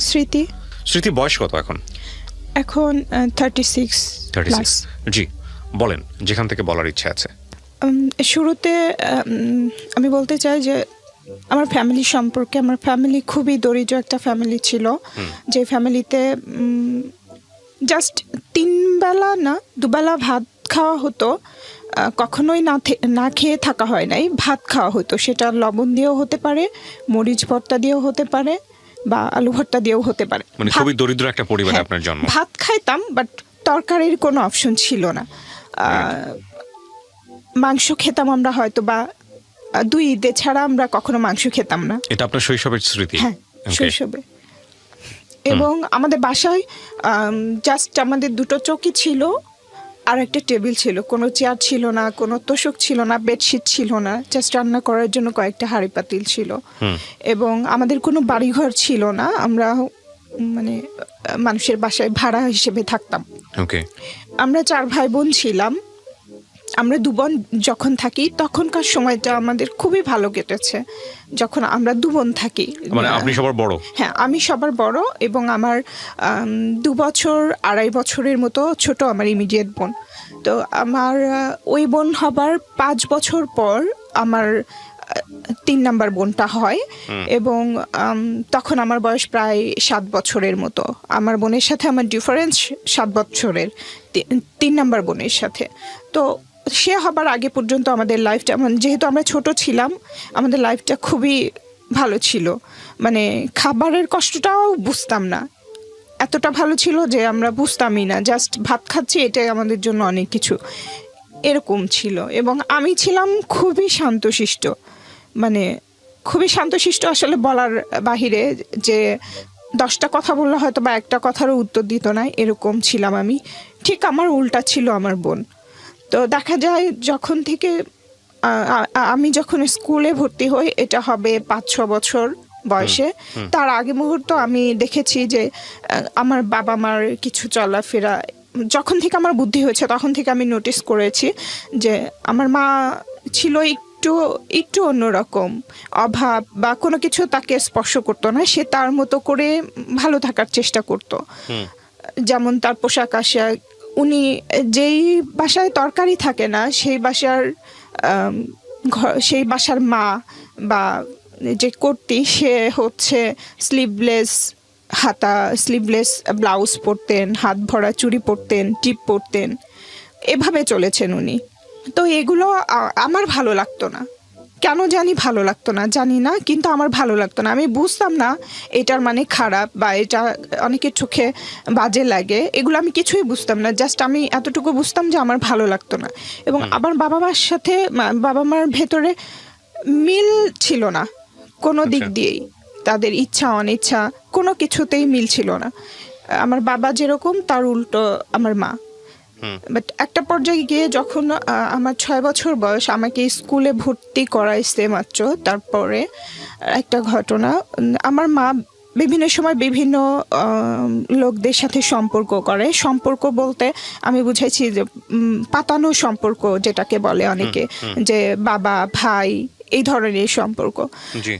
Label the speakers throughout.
Speaker 1: স্মৃতি।
Speaker 2: স্মৃতি বয়স কত এখন?
Speaker 1: এখন 36 প্লাস।
Speaker 2: জি বলেন, যেখান থেকে বলার ইচ্ছা আছে।
Speaker 1: শুরুতে আমি বলতে চাই যে আমার ফ্যামিলি সম্পর্কে, আমার ফ্যামিলি খুবই দরিদ্র একটা ফ্যামিলি ছিল, যে ফ্যামিলিতে জাস্ট 3 বেলা না 2 বেলা ভাত খাওয়া হতো। কখনোই না খেয়ে থাকা হয় নাই, ভাত খাওয়া হতো। সেটা লবণ দিয়েও হতে পারে, মরিচ ভর্তা দিয়েও হতে পারে, বা আলু ভর্তা দিয়েও হতে পারে।
Speaker 2: মানে খুবই দরিদ্র একটা পরিবারে আপনার জন্ম।
Speaker 1: ভাত খাইতাম, বাট তরকারির কোনো অপশন ছিল না। মাংস খেতাম আমরা হয়তো বা 2 ঈদে ছাড়া আমরা কখনো মাংস খেতাম না।
Speaker 2: এটা আপনার শৈশবের স্মৃতি?
Speaker 1: হ্যাঁ, শৈশবে। এবং আমাদের বাসায় জাস্ট আমাদের 2টো চৌকি ছিল আর একটা টেবিল ছিল, কোনো চেয়ার ছিল না, কোনো তোষক ছিল না, বেডশিট ছিল না, জাস্ট রান্না করার জন্য কয়েকটা হাঁড়ি পাতিল ছিল। এবং আমাদের কোনো বাড়িঘর ছিল না, আমরা মানে মানুষের বাসায় ভাড়া হিসেবে থাকতাম। আমরা 4 ভাই বোন ছিলাম। আমরা 2 বোন যখন থাকি তখনকার সময়টা আমাদের খুবই ভালো কেটেছে, যখন আমরা 2 বোন থাকি।
Speaker 2: মানে আপনি সবার বড়?
Speaker 1: হ্যাঁ, আমি সবার বড়, এবং আমার 2 বছর 2.5 বছরের মতো ছোট আমার ইমিডিয়েট বোন। তো আমার ওই বোন হবার 5 বছর পর আমার 3 নাম্বার বোনটা হয়, এবং তখন আমার বয়স প্রায় 7 বছরের মতো। আমার বোনের সাথে আমার ডিফারেন্স 7 বছরের, 3 নাম্বার বোনের সাথে। তো সে হবার আগে পর্যন্ত আমাদের লাইফটা, যেহেতু আমরা ছোট ছিলাম, আমাদের লাইফটা খুবই ভালো ছিল। মানে খাবারের কষ্টটাও বুঝতাম না, এতটা ভালো ছিল যে আমরা বুঝতামই না, জাস্ট ভাত খাচ্ছি, এটাই আমাদের জন্য অনেক কিছু, এরকম ছিল। এবং আমি ছিলাম খুবই শান্তশিষ্ট, মানে খুবই শান্তশিষ্ট, আসলে বলার বাহিরে, যে 10টা কথা বললে হয়তো বা একটা কথারও উত্তর দিত না, এরকম ছিলাম আমি। ঠিক আমার উল্টা ছিল আমার বোন। তো দেখা যায় যখন থেকে আমি যখন স্কুলে ভর্তি হই, এটা হবে 5-6 বছর বয়সে, তার আগে মুহূর্ত আমি দেখেছি যে আমার বাবা মার কিছু চলাফেরা, যখন থেকে আমার বুদ্ধি হয়েছে তখন থেকে আমি নোটিস করেছি যে আমার মা ছিল একটু অন্যরকম। অভাব বা কোনো কিছু তাকে স্পর্শ করতো না, সে তার মতো করে ভালো থাকার চেষ্টা করতো। যেমন তার পোশাক আশাক, উনি যেই বাসায় তরকারি থাকে না, সেই বাসার মা বা যে কর্ত্রী, সে হচ্ছে স্লিভলেস ব্লাউজ পরতেন, হাত ভরা চুড়ি পরতেন, টিপ পরতেন, এভাবে চলেছেন উনি। তো এগুলো আমার ভালো লাগতো না, কেন জানি ভালো লাগতো না, জানি না, কিন্তু আমার ভালো লাগতো না। আমি বুঝতাম না এটার মানে খারাপ বা এটা অনেকের চোখে বাজে লাগে, এগুলো আমি কিছুই বুঝতাম না। জাস্ট আমি এতটুকু বুঝতাম যে আমার ভালো লাগতো না। এবং আমার বাবা মার সাথে, বাবা মার ভেতরে মিল ছিল না কোনো দিক দিয়েই, তাদের ইচ্ছা অনিচ্ছা কোনো কিছুতেই মিল ছিল না। আমার বাবা যেরকম, তার উল্টো আমার মা। বাট একটা পর্যায়ে গিয়ে যখন আমার 6 বছর বয়স, আমাকে স্কুলে ভর্তি করাইছে মাত্র, তারপরে একটা ঘটনা, আমার মা বিভিন্ন সময় বিভিন্ন লোকদের সাথে সম্পর্ক বলতে আমি বুঝাইছি যে পাতানো সম্পর্ক, যেটাকে বলে অনেকে, যে বাবা ভাই, এই ধরনের সম্পর্ক।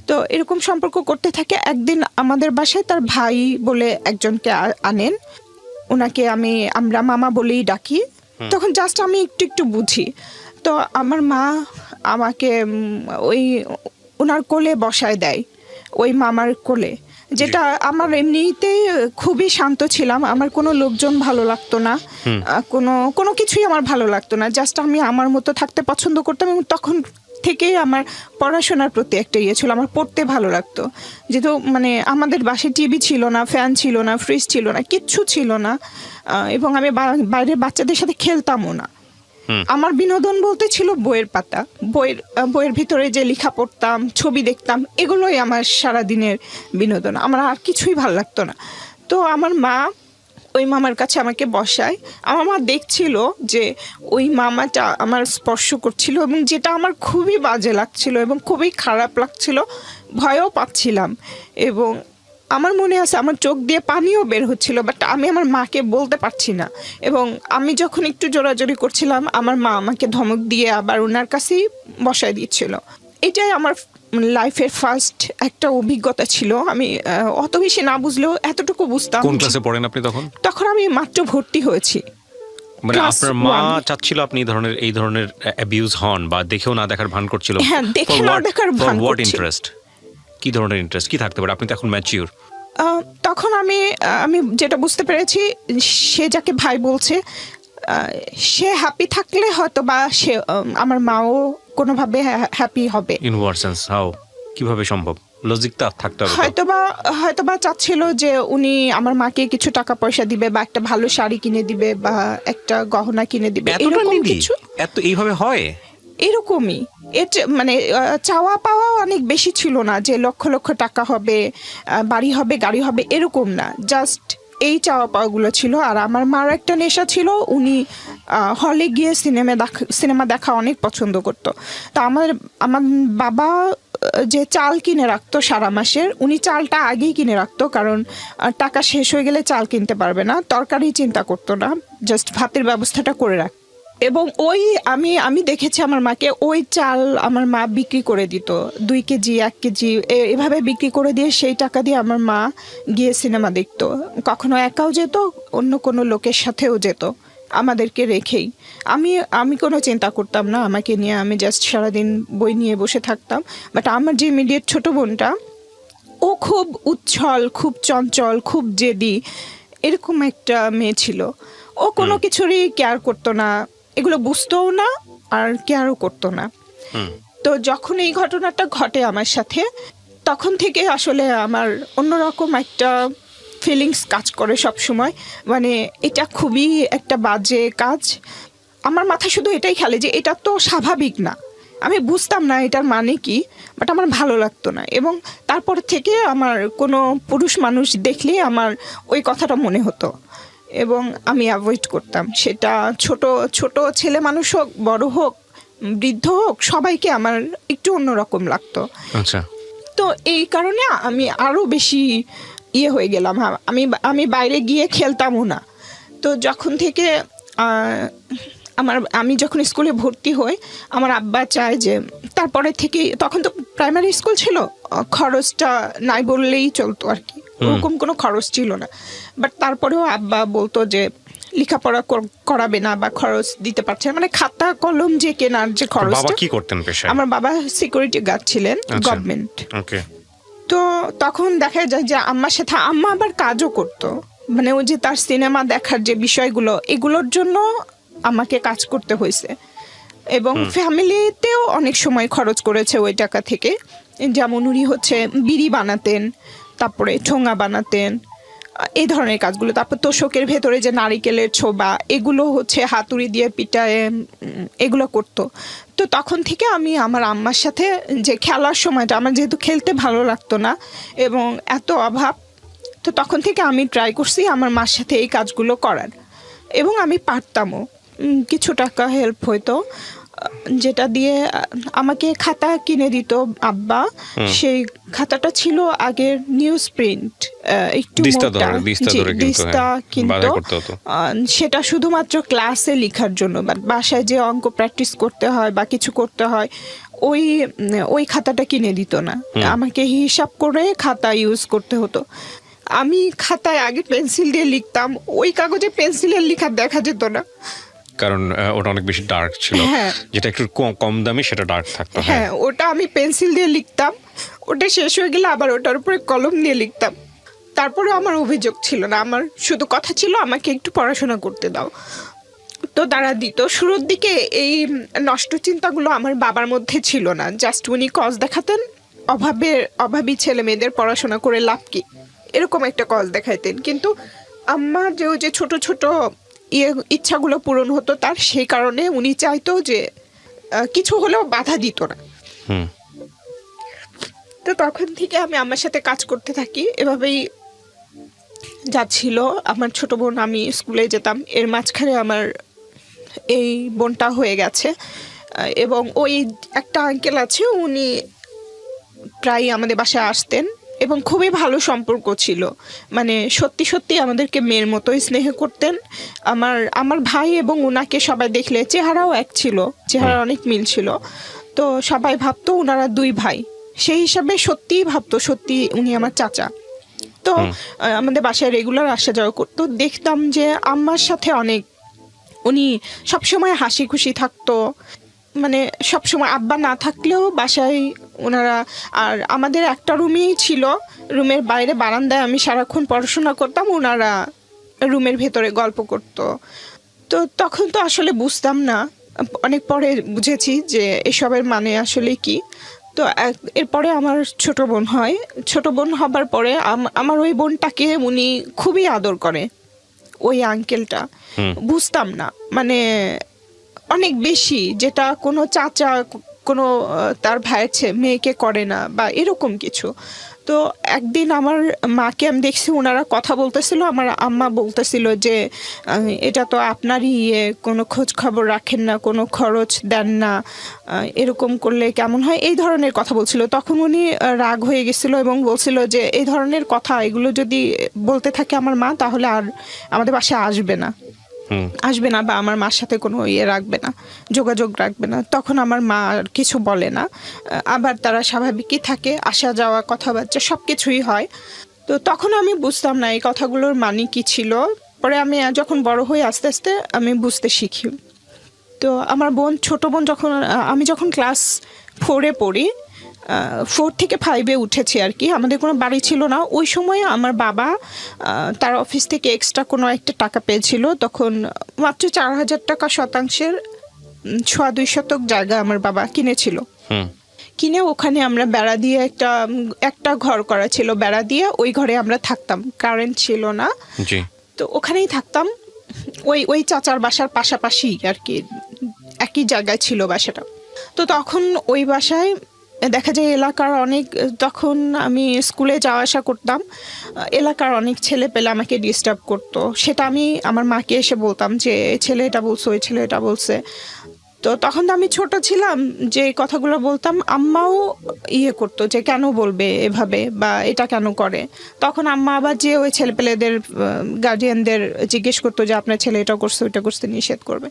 Speaker 1: তো এরকম সম্পর্ক করতে থাকে। একদিন আমাদের বাসায় তার ভাই বলে একজনকে আনেন, ওনাকে আমরা মামা বলেই ডাকি। তখন জাস্ট আমি একটু বুঝি। তো আমার মা আমাকে ওনার কোলে বসায় দেয়, ওই মামার কোলে, যেটা আমার এমনিতে খুবই শান্ত ছিলাম, আমার কোনো লোকজন ভালো লাগতো না, কোনো কিছুই আমার ভালো লাগতো না, জাস্ট আমি আমার মতো থাকতে পছন্দ করতাম। এবং তখন থেকেই আমার পড়াশোনার প্রতি একটা ইয়ে ছিল, আমার পড়তে ভালো লাগতো। যেহেতু মানে আমাদের বাসায় টিভি ছিল না, ফ্যান ছিল না, ফ্রিজ ছিল না, কিচ্ছু ছিল না, এবং আমি বাইরের বাচ্চাদের সাথে খেলতামও না। আমার বিনোদন বলতে ছিল বইয়ের পাতা, বইয়ের ভিতরে যে লেখা পড়তাম, ছবি দেখতাম, এগুলোই আমার সারাদিনের বিনোদন, আমার আর কিছুই ভালো লাগতো না। তো আমার মা ওই মামার কাছে আমাকে বসায়। আমার মা দেখছিল যে ওই মামাটা আমার স্পর্শ করছিল, এবং যেটা আমার খুবই বাজে লাগছিল এবং খুবই খারাপ লাগছিল, ভয়ও পাচ্ছিলাম। এবং আমার মনে আছে আমার চোখ দিয়ে পানিও বের হচ্ছিল, বাট আমি আমার মাকে বলতে পারছি না। এবং আমি যখন একটু জোরাজোরি করছিলাম, আমার মা আমাকে ধমক দিয়ে আবার ওনার কাছেই বসায় দিচ্ছিল। এটাই আমার লাইফের ফার্স্ট একটা অভিজ্ঞতা ছিল। আমি অত বেশি না বুঝলেও এতটুকু বুঝতাম।
Speaker 2: কোন ক্লাসে পড়েন আপনি তখন?
Speaker 1: তখন আমি মাত্র ভর্তি হয়েছি।
Speaker 2: মানে
Speaker 1: Class
Speaker 2: আপনার মা
Speaker 1: 1
Speaker 2: চাচ্ছিল আপনি এই ধরনের অ্যাবিউজ হন বা দেখেও না দেখার ভান করছিল?
Speaker 1: হ্যাঁ, দেখে না দেখার ভান
Speaker 2: হোয়াট
Speaker 1: করছিল।
Speaker 2: ইন্টারেস্ট? কি ধরনের ইন্টারেস্ট কি থাকতে পারে? আপনি তো এখন ম্যাচিউর।
Speaker 1: তখন আমি যেটা বুঝতে পেরেছি, সে যাকে ভাই বলছে সে হ্যাপি থাকলে হয়তো বা সে আমার মাও কোনোভাবে হ্যাপি হবে।
Speaker 2: In what sense? হাউ? কিভাবে সম্ভব? লজিকটা থাকতে হবে তো।
Speaker 1: হয়তোবা চাচ্ছিল যে উনি আমার মাকে কিছু টাকা পয়সা দিবে বা একটা ভালো শাড়ি কিনে দিবে বা একটা গহনা কিনে দিবে,
Speaker 2: এতটা
Speaker 1: এরকম
Speaker 2: needy?
Speaker 1: কিছু।
Speaker 2: এত এইভাবে হয়?
Speaker 1: এরকমই মানে চাওয়া পাওয়া অনেক বেশি ছিল না যে লক্ষ লক্ষ টাকা হবে, বাড়ি হবে, গাড়ি হবে, এরকম না। জাস্ট এই চাওয়া পাওয়াগুলো ছিল। আর আমার মার একটা নেশা ছিল, উনি হলে গিয়ে সিনেমা দেখা অনেক পছন্দ করতো। তো আমার বাবা যে চাল কিনে রাখতো সারা মাসের, উনি চালটা আগেই কিনে রাখতো, কারণ টাকা শেষ হয়ে গেলে চাল কিনতে পারবে না। তরকারি চিন্তা করতো না, জাস্ট ভাতের ব্যবস্থাটা করে রাখ। এবং আমি দেখেছি আমার মাকে ওই চাল আমার মা বিক্রি করে দিত, 2 কেজি 1 কেজি এভাবে বিক্রি করে দিয়ে সেই টাকা দিয়ে আমার মা গিয়ে সিনেমা দেখতো। কখনো একাও যেত, অন্য কোনো লোকের সাথেও যেত, আমাদেরকে রেখেই। আমি কোনো চিন্তা করতাম না আমাকে নিয়ে, আমি জাস্ট সারাদিন বই নিয়ে বসে থাকতাম। বাট আমার যে ইমিডিয়েট ছোট বোনটা, ও খুব উচ্ছল, খুব চঞ্চল, খুব জেদি, এরকম একটা মেয়ে ছিল। ও কোনো কিছুরই কেয়ার করতো না, এগুলো বুঝতোও না আর কেয়ারও করতো না। তো যখন এই ঘটনাটা ঘটে আমার সাথে, তখন থেকে আসলে আমার অন্যরকম একটা ফিলিংস কাজ করে সব সময়। মানে এটা খুবই একটা বাজে কাজ। আমার মাথায় শুধু এটাই খেলে যে এটা তো স্বাভাবিক না। আমি বুঝতাম না এটার মানে কি, বাট আমার ভালো লাগতো না। এবং তারপর থেকে আমার কোনো পুরুষ মানুষ দেখলেই আমার ওই কথাটা মনে হতো এবং আমি অ্যাভয়েড করতাম। সেটা ছোট ছোট ছেলে মানুষ হোক, বড় হোক, বৃদ্ধ হোক, সবাইকে আমার একটু অন্যরকম লাগতো।
Speaker 2: আচ্ছা।
Speaker 1: তো এই কারণে আমি আরও বেশি হয়ে গেলাম। আমি বাইরে গিয়ে খেলতামও না। তো যখন থেকে আমি যখন স্কুলে ভর্তি হই, আমার আব্বা চায় যে তারপরে থেকে, তখন তো প্রাইমারি স্কুল ছিল, খরচটা নাই বললেই চলতো আর কি, ওরকম কোনো খরচ ছিল না। বাট তারপরেও আব্বা বলতো যে লেখাপড়া করাবে না বা খরচ দিতে পারছে না, মানে খাতা কলম যে কেনার যে খরচটা।
Speaker 2: বাবা কি করতেন পেশায়?
Speaker 1: আমার বাবা সিকিউরিটি গার্ড ছিলেন, গভর্নমেন্ট।
Speaker 2: ওকে।
Speaker 1: তো তখন দেখা যায় যে আম্মা আবার কাজও করতো, মানে ওই যে তার সিনেমা দেখার যে বিষয়গুলো, এগুলোর জন্য আমাকে কাজ করতে হয়েছে। এবং ফ্যামিলিতেও অনেক সময় খরচ করেছে ওই টাকা থেকে। যেমন উনি বিড়ি বানাতেন, তারপরে ঠোঙা বানাতেন, এই ধরনের কাজগুলো। তারপর তোষকের ভেতরে যে নারিকেলের ছোবা, এগুলো হাতুড়ি দিয়ে পিটায় এগুলো করতো। তো তখন থেকে আমি আমার আম্মার সাথে যে খেলার সময়টা, আমার যেহেতু খেলতে ভালো লাগতো না এবং এত অভাব, তো তখন থেকে আমি ট্রাই করছি আমার মার সাথে এই কাজগুলো করার, এবং আমি পারতামও। কিছু টাকা হেল্প হইতো, যেটা দিয়ে আমাকে খাতা কিনে দিত আব্বা। সেই খাতাটা ছিল আগের নিউজ প্রিন্ট, একটু দিস্তা কিন্তু সেটা শুধুমাত্র ক্লাসে লেখার জন্য, বাট বাসায় যে অঙ্ক প্র্যাকটিস করতে হয় বা কিছু করতে হয়, ওই খাতাটা কিনে দিত না, আমাকে হিসাব করে খাতা ইউজ করতে হতো। আমি খাতায় আগে পেন্সিল দিয়ে লিখতাম, ওই কাগজে পেন্সিলের লেখা দেখা যেত না,
Speaker 2: কারণ ওটা অনেক বেশি ডার্ক ছিল। যেটা একটু কম দামি সেটা ডার্ক থাকতো।
Speaker 1: হ্যাঁ, ওটা আমি পেন্সিল দিয়ে লিখতাম, ওটা শেষ হয়ে গেলে আবার ওটার উপরে কলম দিয়ে লিখতাম। তারপরে আমার অভিযোগ ছিল না, আমার শুধু কথা ছিল আমাকে একটু পড়াশোনা করতে দাও। তো তারা দিত। শুরুর দিকে এই নষ্ট চিন্তাগুলো আমার বাবার মধ্যে ছিল না, জাস্ট উনি কজ দেখাতেন, অভাবী ছেলে মেয়েদের পড়াশোনা করে লাভ কি, এরকম একটা কজ দেখাইতেন। কিন্তু আমার যে ছোট ছোট ইচ্ছাগুলো পূরণ হতো তার, সেই কারণে উনি চাইতো যে কিছু হলেও বাধা দিত না। তো তখন থেকে আমি আমার সাথে কাজ করতে থাকি, এভাবেই যাচ্ছিল। আমার ছোট বোন, আমি স্কুলে যেতাম, এর মাঝখানে আমার এই বোনটা হয়ে গেছে। এবং ওই একটা আঙ্কেল আছে, উনি প্রায় আমাদের বাসায় আসতেন এবং খুবই ভালো সম্পর্ক ছিল, মানে সত্যি সত্যি আমাদেরকে মেয়ের মতোই স্নেহ করতেন। আমার ভাই এবং ওনাকে সবাই দেখলে, চেহারাও এক ছিল, চেহারা অনেক মিল ছিল, তো সবাই ভাবতো ওনারা 2 ভাই। সেই হিসাবে সত্যিই ভাবতো সত্যি উনি আমার চাচা। তো আমাদের বাসায় রেগুলার আসা যাওয়া করতো, দেখতাম যে আম্মার সাথে অনেক উনি সবসময় হাসি খুশি থাকতো, মানে সবসময় আব্বা না থাকলেও বাসায় ওনারা। আর আমাদের একটা রুমই ছিল, রুমের বাইরে বারান্দায় আমি সারাক্ষণ পড়াশোনা করতাম, ওনারা রুমের ভেতরে গল্প করতো। তো তখন তো আসলে বুঝতাম না, অনেক পরে বুঝেছি যে এসবের মানে আসলে কি। তো এরপরে আমার ছোট বোন হয়, ছোট বোন হবার পরে আমার ওই বোনটাকে উনি খুবই আদর করে, ওই আঙ্কেলটা। বুঝতাম না, মানে অনেক বেশি, যেটা কোনো চাচা কোনো তার ভাইয়ের মেয়েকে করে না বা এরকম কিছু। তো একদিন আমার মাকে আমি দেখছি ওনারা কথা বলতেছিল, আমার আম্মা বলতেছিল যে এটা তো আপনারই কোনো খোঁজ খবর রাখেন না, কোনো খরচ দেন না, এরকম করলে কেমন হয়, এই ধরনের কথা বলছিল। তখন উনি রাগ হয়ে গেছিল এবং বলছিল যে এই ধরনের কথা এগুলো যদি বলতে থাকে আমার মা, তাহলে আর আমাদের বাসায় আসবে না বা আমার মার সাথে কোনো রাখবে না, যোগাযোগ রাখবে না। তখন আমার মা আর কিছু বলে না, আবার তারা স্বাভাবিকই থাকে, আসা যাওয়া কথাবার্তা সব কিছুই হয়। তো তখন আমি বুঝতাম না এই কথাগুলোর মানে কি ছিল। পরে আমি যখন বড় হয়ে আস্তে আস্তে আমি বুঝতে শিখি। তো আমার ছোট বোন আমি যখন ক্লাস 4-এ পড়ি, 4 থেকে 5-এ উঠেছি আর কি, আমাদের কোনো বাড়ি ছিল না ওই সময়। আমার বাবা তার অফিস থেকে এক্সট্রা কোনো একটা টাকা পেয়েছিল, তখন মাত্র 4,000 টাকা শতাংশের 2 শতক জায়গা আমার বাবা কিনেছিল। কিনে ওখানে আমরা বেড়া দিয়ে একটা ঘর করা ছিল, বেড়া দিয়ে ওই ঘরে আমরা থাকতাম, কারেন্ট ছিল না। তো ওখানেই থাকতাম, ওই চাচার বাসার পাশাপাশি আর কি, একই জায়গায় ছিল বাসাটা। তো তখন ওই বাসায় দেখা যায় এলাকার অনেক, তখন আমি স্কুলে যাওয়া আসা করতাম, এলাকার অনেক ছেলে পেলে আমাকে ডিস্টার্ব করতো। সেটা আমি আমার মাকে এসে বলতাম যে এই ছেলে এটা বলছে, ওই ছেলে এটা বলছে। তো তখন তো আমি ছোট ছিলাম, যে কথাগুলো বলতাম আম্মাও করতো যে কেন বলবে এভাবে বা এটা কেন করে। তখন আম্মা আবার যে ওই ছেলেপেলেদের গার্জিয়ানদের জিজ্ঞেস করতো যে আপনার ছেলে এটা করছে ওইটা করতে, নিষেধ করবে।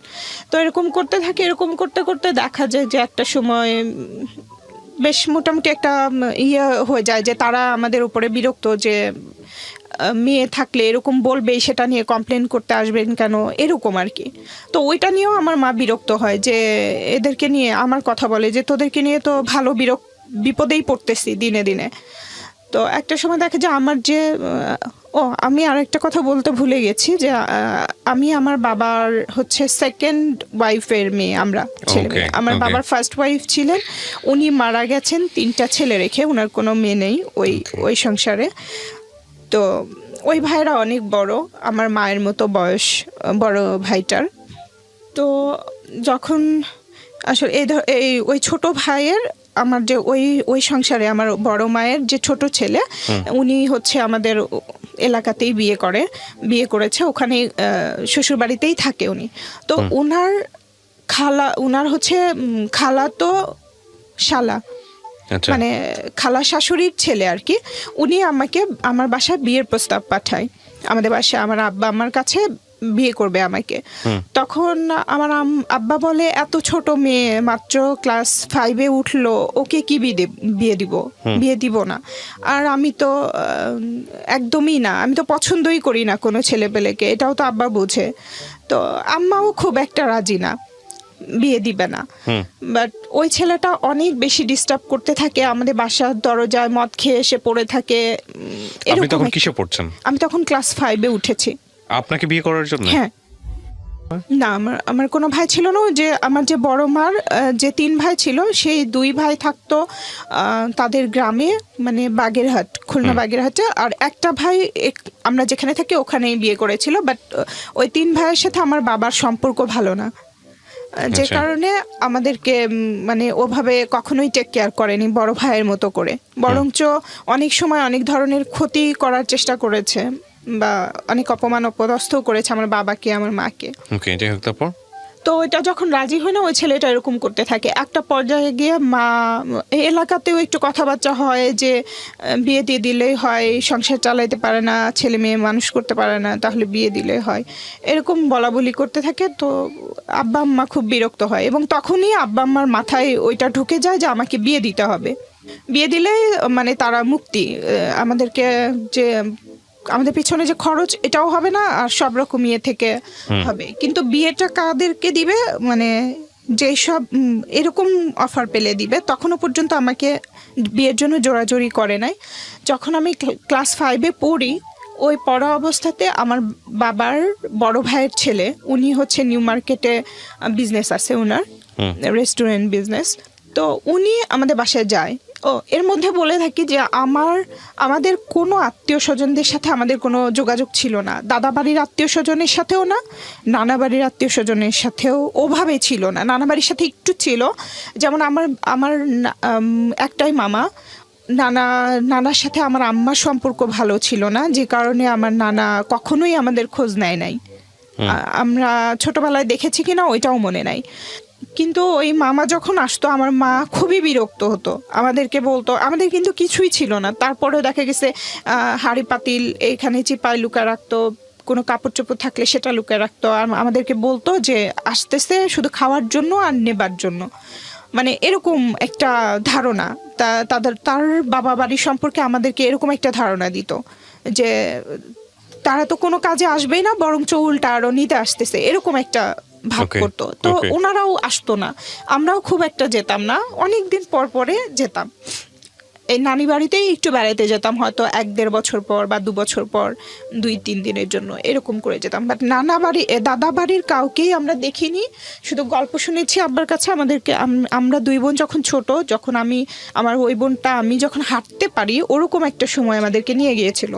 Speaker 1: তো এরকম করতে থাকে, এরকম করতে করতে দেখা যায় যে একটা সময় বেশ মোটামুটি একটা হয়ে যায় যে তারা আমাদের উপরে বিরক্ত, যে মেয়ে থাকলে এরকম বলবে, সেটা নিয়ে কমপ্লেন করতে আসবেন কেন, এরকম আর কি। তো ওইটা নিয়েও আমার মা বিরক্ত হয় যে এদেরকে নিয়ে আমার কথা বলে যে তোদেরকে নিয়ে তো ভালো বিপদেই পড়তেছি দিনে দিনে। তো একটা সময় দেখা যায় আমার যে আমি আর একটা কথা বলতে ভুলে গেছি, যে আমি আমার বাবার সেকেন্ড ওয়াইফের মেয়ে, আমরা ছেলে মেয়ে। আমার বাবার ফার্স্ট ওয়াইফ ছিলেন, উনি মারা গেছেন 3টা ছেলে রেখে, ওনার কোনো মেয়ে নেই ওই সংসারে। তো ওই ভাইরা অনেক বড়, আমার মায়ের মতো বয়স বড় ভাইটার। তো যখন আসলে ওই ছোট ভাইয়ের, আমার যে ওই সংসারে আমার বড় মায়ের যে ছোট ছেলে, উনি আমাদের এলাকাতেই বিয়ে করেছে, ওখানে শ্বশুর বাড়িতেই থাকে উনি। তো ওনার খালা তো শালা, মানে খালা শাশুড়ির ছেলে আর কি। উনি আমাকে আমার বাসায় বিয়ের প্রস্তাব পাঠায়, আমাদের বাসায় আমার আব্বা আমার কাছে বিয়ে করবে আমাকে। তখন আমার আব্বা বলে এত ছোট মেয়ে, মাত্র ক্লাস 5-এ উঠলো, ওকে কি বিয়ে দিব না। আর আমি তো একদমই না, আমি তো পছন্দই করি না কোনো ছেলেপেলেকে, এটাও তো আব্বা বুঝে। তো আম্মাও খুব একটা রাজি না, বিয়ে দিবে না। বাট ওই ছেলেটা অনেক বেশি ডিস্টার্ব করতে থাকে, আমাদের বাসার দরজায় মদ খেয়ে এসে পড়ে থাকে।
Speaker 2: আপনি তখন কিসে পড়ছেন?
Speaker 1: আমি তখন ক্লাস 5-এ উঠেছি।
Speaker 2: আপনাকে বিয়ে করার জন্য?
Speaker 1: হ্যাঁ। না, আমার কোনো ভাই ছিল না। যে আমার যে বড় মার যে 3 ভাই ছিল, সেই 2 ভাই থাকতো তাদের গ্রামে, মানে বাগেরহাট, খুলনা বাগেরহাটে। আর একটা ভাই আমরা যেখানে থাকি ওখানেই বিয়ে করেছিল। বাট ওই 3 ভাইয়ের সাথে আমার বাবার সম্পর্ক ভালো না, যে কারণে আমাদেরকে মানে ওভাবে কখনোই টেক কেয়ার করেনি বড় ভাইয়ের মতো করে, বরঞ্চ অনেক সময় অনেক ধরনের ক্ষতি করার চেষ্টা করেছে বা অনেক অপমান অপদস্থ করেছে আমার বাবাকে, আমার মাকে।
Speaker 2: ওকে, যাই হোক। তারপর
Speaker 1: তো এটা যখন রাজি হয় না, ওই ছেলেটা এরকম করতে থাকে। একটা পর্যায়ে গিয়ে মা, এলাকাতেও একটু কথাবার্তা হয় যে বিয়ে দিয়ে দিলেই হয়, সংসার চালাইতে পারে না, ছেলে মেয়ে মানুষ করতে পারে না, তাহলে বিয়ে দিলে হয়, এরকম বলা বলি করতে থাকে। তো আব্বা আম্মা খুব বিরক্ত হয় এবং তখনই আব্বা আম্মার মাথায় ওইটা ঢুকে যায় যে আমাকে বিয়ে দিতে হবে। বিয়ে দিলে মানে তারা মুক্তি, আমাদেরকে যে আমাদের পিছনে যে খরচ এটাও হবে না, আর সব রকম ইয়ে থেকে হবে। কিন্তু বিয়েটা কাদেরকে দিবে, মানে যেসব এরকম অফার পেলে দিবে। তখনও পর্যন্ত আমাকে বিয়ের জন্য জোরাজোরি করে নাই। যখন আমি ক্লাস 5-এ পড়ি, ওই পড়া অবস্থাতে আমার বাবার বড় ভাইয়ের ছেলে, উনি হচ্ছে নিউ মার্কেটে বিজনেস আছে ওনার, রেস্টুরেন্ট বিজনেস। তো উনি আমাদের বাসায় যায়। এর মধ্যে বলে থাকি যে আমাদের কোনো আত্মীয় স্বজনদের সাথে আমাদের কোনো যোগাযোগ ছিল না। দাদা বাড়ির আত্মীয় স্বজনের সাথেও না, নানা বাড়ির আত্মীয় স্বজনের সাথেও ওভাবে ছিল না। নানা বাড়ির সাথে একটু ছিল, যেমন আমার একটাই মামা, নানার সাথে আমার আম্মার সম্পর্ক ভালো ছিল না, যে কারণে আমার নানা কখনোই আমাদের খোঁজ নেয় নাই। আমরা ছোটবেলায় দেখেছি কিনা ওইটাও মনে নাই। কিন্তু ওই মামা যখন আসতো, আমার মা খুবই বিরক্ত হতো, আমাদেরকে বলতো, আমাদের কিন্তু কিছুই ছিল না, তারপরেও দেখা গেছে হাঁড়ি পাতিল এখানে চিপায় লুকা রাখতো, কোনো কাপড় চোপড় থাকলে সেটা লুকিয়ে রাখতো, আর আমাদেরকে বলতো যে আসতেছে শুধু খাওয়ার জন্য আর নেবার জন্য। মানে এরকম একটা ধারণা, তার বাবা বাড়ি সম্পর্কে আমাদেরকে এরকম একটা ধারণা দিত যে তারা তো কোনো কাজে আসবেই না, বরঞ্চ উল্টা আরো নিতে আসতেছে, এরকম একটা ভাব করতো। তো ওনারাও আসতো না, আমরাও খুব একটা যেতাম না, অনেকদিন পর পরে যেতাম। এই নানি বাড়িতেই একটু বেড়াতে যেতাম, হয়তো 1-1.5 বছর পর বা 2 বছর পর 2-3 দিনের জন্য এরকম করে যেতাম। বাট নানা বাড়ি, দাদা বাড়ির কাউকেই আমরা দেখিনি, শুধু গল্প শুনেছি আব্বার কাছে। আমাদেরকে আমরা 2 বোন যখন ছোট, যখন আমার ওই বোনটা আমি যখন হাঁটতে পারি, ওরকম একটা সময় আমাদেরকে নিয়ে গিয়েছিল।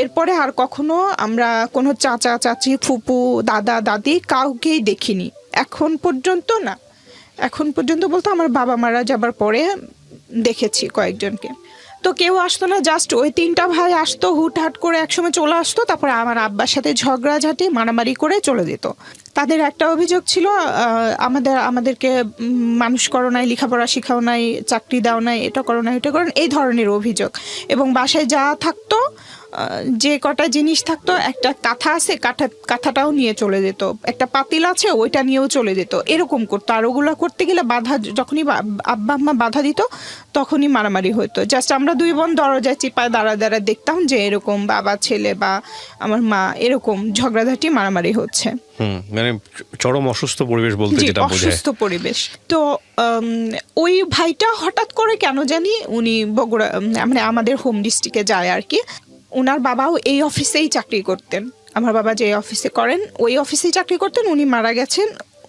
Speaker 1: এরপরে আর কখনো আমরা কোনো চাচা চাচি, ফুপু, দাদা দাদি কাউকেই দেখিনি এখন পর্যন্ত। না, এখন পর্যন্ত বলতে আমার বাবা মারা যাবার পরে দেখেছি কয়েকজনকে। তো কেউ আসতো না, জাস্ট ওই 3টা ভাই আসতো, হুটহাট করে একসময় চলে আসতো, তারপরে আমার আব্বার সাথে ঝগড়াঝাটি মারামারি করে চলে যেত। তাদের একটা অভিযোগ ছিল, আমাদেরকে মানুষ করো নাই, লেখাপড়া শিখাও নাই, চাকরি দাও নাই, এটা করো না, এটা করো না, এই ধরনের অভিযোগ। এবং বাসায় যা থাকতো, যে কটা জিনিস থাকতো, একটা কাঁথা আছে, কাঁথাটাও নিয়ে চলে যেত, একটা পাতিল আছে ওইটা নিয়েও চলে যেত, এরকম করতো। আর ওগুলো করতে গেলে যখনই আব্বা আম্মা বাধা দিত, তখনই মারামারি হতো। জাস্ট আমরা 2 বোন দরজায় চিপায় দাঁড়া দেখতাম যে এরকম বাবা ছেলে বা আমার মা এরকম ঝগড়াঝাটি মারামারি হচ্ছে।
Speaker 2: মানে চরম অসুস্থ পরিবেশ বলতে যেটা বোঝায়,
Speaker 1: অসুস্থ পরিবেশ। তো ওই ভাইটা হঠাৎ করে কেন জানি উনি বগুড়া, মানে আমাদের হোম ডিস্ট্রিক্টে যায় আর কি। ওনার বাবাও এই অফিসেই চাকরি করতেন, আমার বাবা যে অফিসে করেন ওই অফিসেই চাকরি করতেন। উনি মারা গেছেন,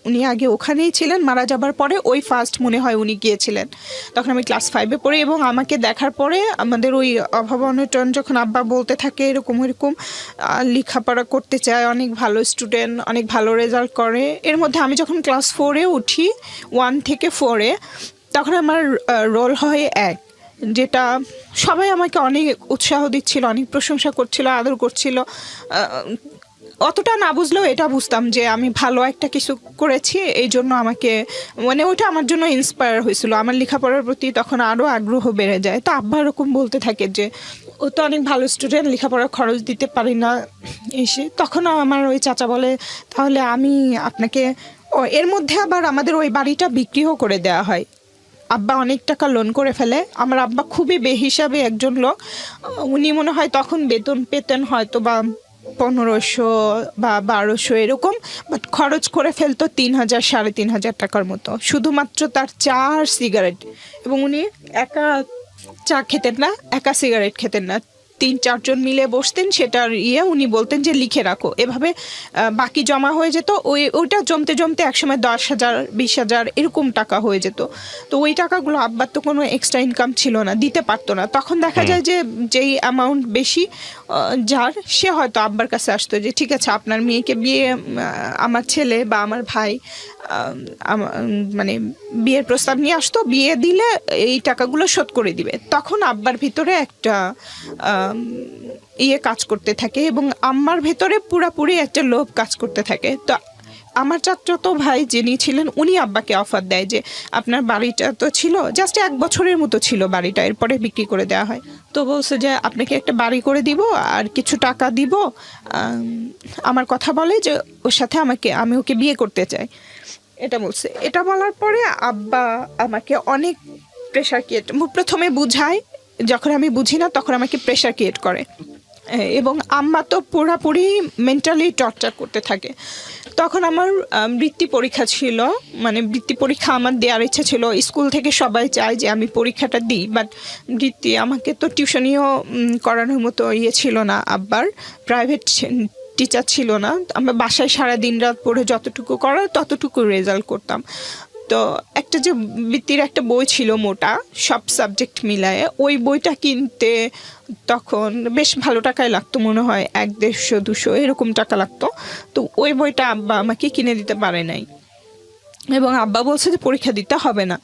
Speaker 1: উনি আগে ওখানেই ছিলেন, মারা যাবার পরে ওই ফার্স্ট মনে হয় উনি গিয়েছিলেন। তখন আমি ক্লাস 5-এ পড়ি, এবং আমাকে দেখার পরে আমাদের ওই অভাব অনটন যখন আব্বা বলতে থাকে এরকম লেখাপড়া করতে চায়, অনেক ভালো স্টুডেন্ট, অনেক ভালো রেজাল্ট করে। এর মধ্যে আমি যখন ক্লাস 4-এ উঠি, 1 থেকে 4-এ, তখন আমার রোল হয় 1, যেটা সবাই আমাকে অনেক উৎসাহ দিচ্ছিল, অনেক প্রশংসা করছিল, আদর করছিল। অতটা না বুঝলেও এটা বুঝতাম যে আমি ভালো একটা কিছু করেছি, এই জন্য আমাকে, মানে ওইটা আমার জন্য ইন্সপায়ার হয়েছিল। আমার লেখাপড়ার প্রতি তখন আরও আগ্রহ বেড়ে যায়। তো আব্বা এরকম বলতে থাকে যে ও তো অনেক ভালো স্টুডেন্ট, লেখাপড়ার খরচ দিতে পারি না এসে। তখন আমার ওই চাচা বলে, তাহলে আমি আপনাকে, এর মধ্যে আবার আমাদের ওই বাড়িটা বিক্রিও করে দেওয়া হয়। আব্বা অনেক টাকা লোন করে ফেলে। আমার আব্বা খুবই বেহিসাবে একজন লোক, উনি মনে হয় তখন বেতন পেতেন হয়তো বা 1500 বা 1200 এরকম, বাট খরচ করে ফেলতো 3000 3,500 টাকার মতো, শুধুমাত্র তার চা আর সিগারেট। এবং উনি একা চা খেতেন না, একা সিগারেট খেতেন না, 3-4 জন মিলে বসতেন, সেটার উনি বলতেন যে লিখে রাখো। এভাবে বাকি জমা হয়ে যেত, ওইটা জমতে জমতে একসময় 10,000 20,000 এরকম টাকা হয়ে যেত। তো ওই টাকাগুলো আব্বার তো কোনো এক্সট্রা ইনকাম ছিল না, দিতে পারতো না। তখন দেখা যায় যে যেই অ্যামাউন্ট বেশি যার, সে হয়তো আব্বার কাছে আসতো যে ঠিক আছে আপনার মেয়েকে বিয়ে, আমার ছেলে বা আমার ভাই মানে বিয়ের প্রস্তাব নিয়ে আসতো, বিয়ে দিলে এই টাকাগুলো শোধ করে দিবে। তখন আব্বার ভিতরে একটা কাজ করতে থাকে, এবং আম্মার ভেতরে পুরাপুরি একটা লোভ কাজ করতে থাকে। তো আমার চাচাতো ভাই যিনি ছিলেন উনি আব্বাকে অফার দেয় যে আপনার বাড়িটা তো ছিল জাস্ট 1 বছরের মতো ছিল বাড়িটা, এরপরে বিক্রি করে দেওয়া হয়। তো বলছে যে আপনাকে একটা বাড়ি করে দিব আর কিছু টাকা দিব, আমার কথা বলে যে ওর সাথে আমি ওকে বিয়ে করতে চাই, এটা বলছে। এটা বলার পরে আব্বা আমাকে অনেক প্রেশার ক্রিয়েট, প্রথমে বুঝায়, যখন আমি বুঝি না তখন আমাকে প্রেশার ক্রিয়েট করে, এবং আম্মা তো পুরোপুরি মেন্টালি টর্চার করতে থাকে। তখন আমার বৃত্তি পরীক্ষা ছিল, মানে বৃত্তি পরীক্ষা আমার দেওয়ার ইচ্ছা ছিল, স্কুল থেকে সবাই চায় যে আমি পরীক্ষাটা দিই, বাট বৃত্তি আমাকে তো টিউশনিও করানোর মতো ছিল না, আব্বার প্রাইভেট টিচার ছিল না, আমরা বাসায় সারা দিন রাত পড়ে যতটুকু করার ততটুকু রেজাল্ট করতাম। তো একটা যে বৃত্তির একটা বই ছিল মোটা, সব সাবজেক্ট মিলায়ে, ওই বইটা কিনতে তখন বেশ ভালো টাকায় লাগতো, মনে হয় 100-150-200 এরকম টাকা লাগতো। তো ওই বইটা আব্বা আমাকে কিনে দিতে পারে নাই, এবং আব্বা বলছে যে পরীক্ষা দিতে হবে না।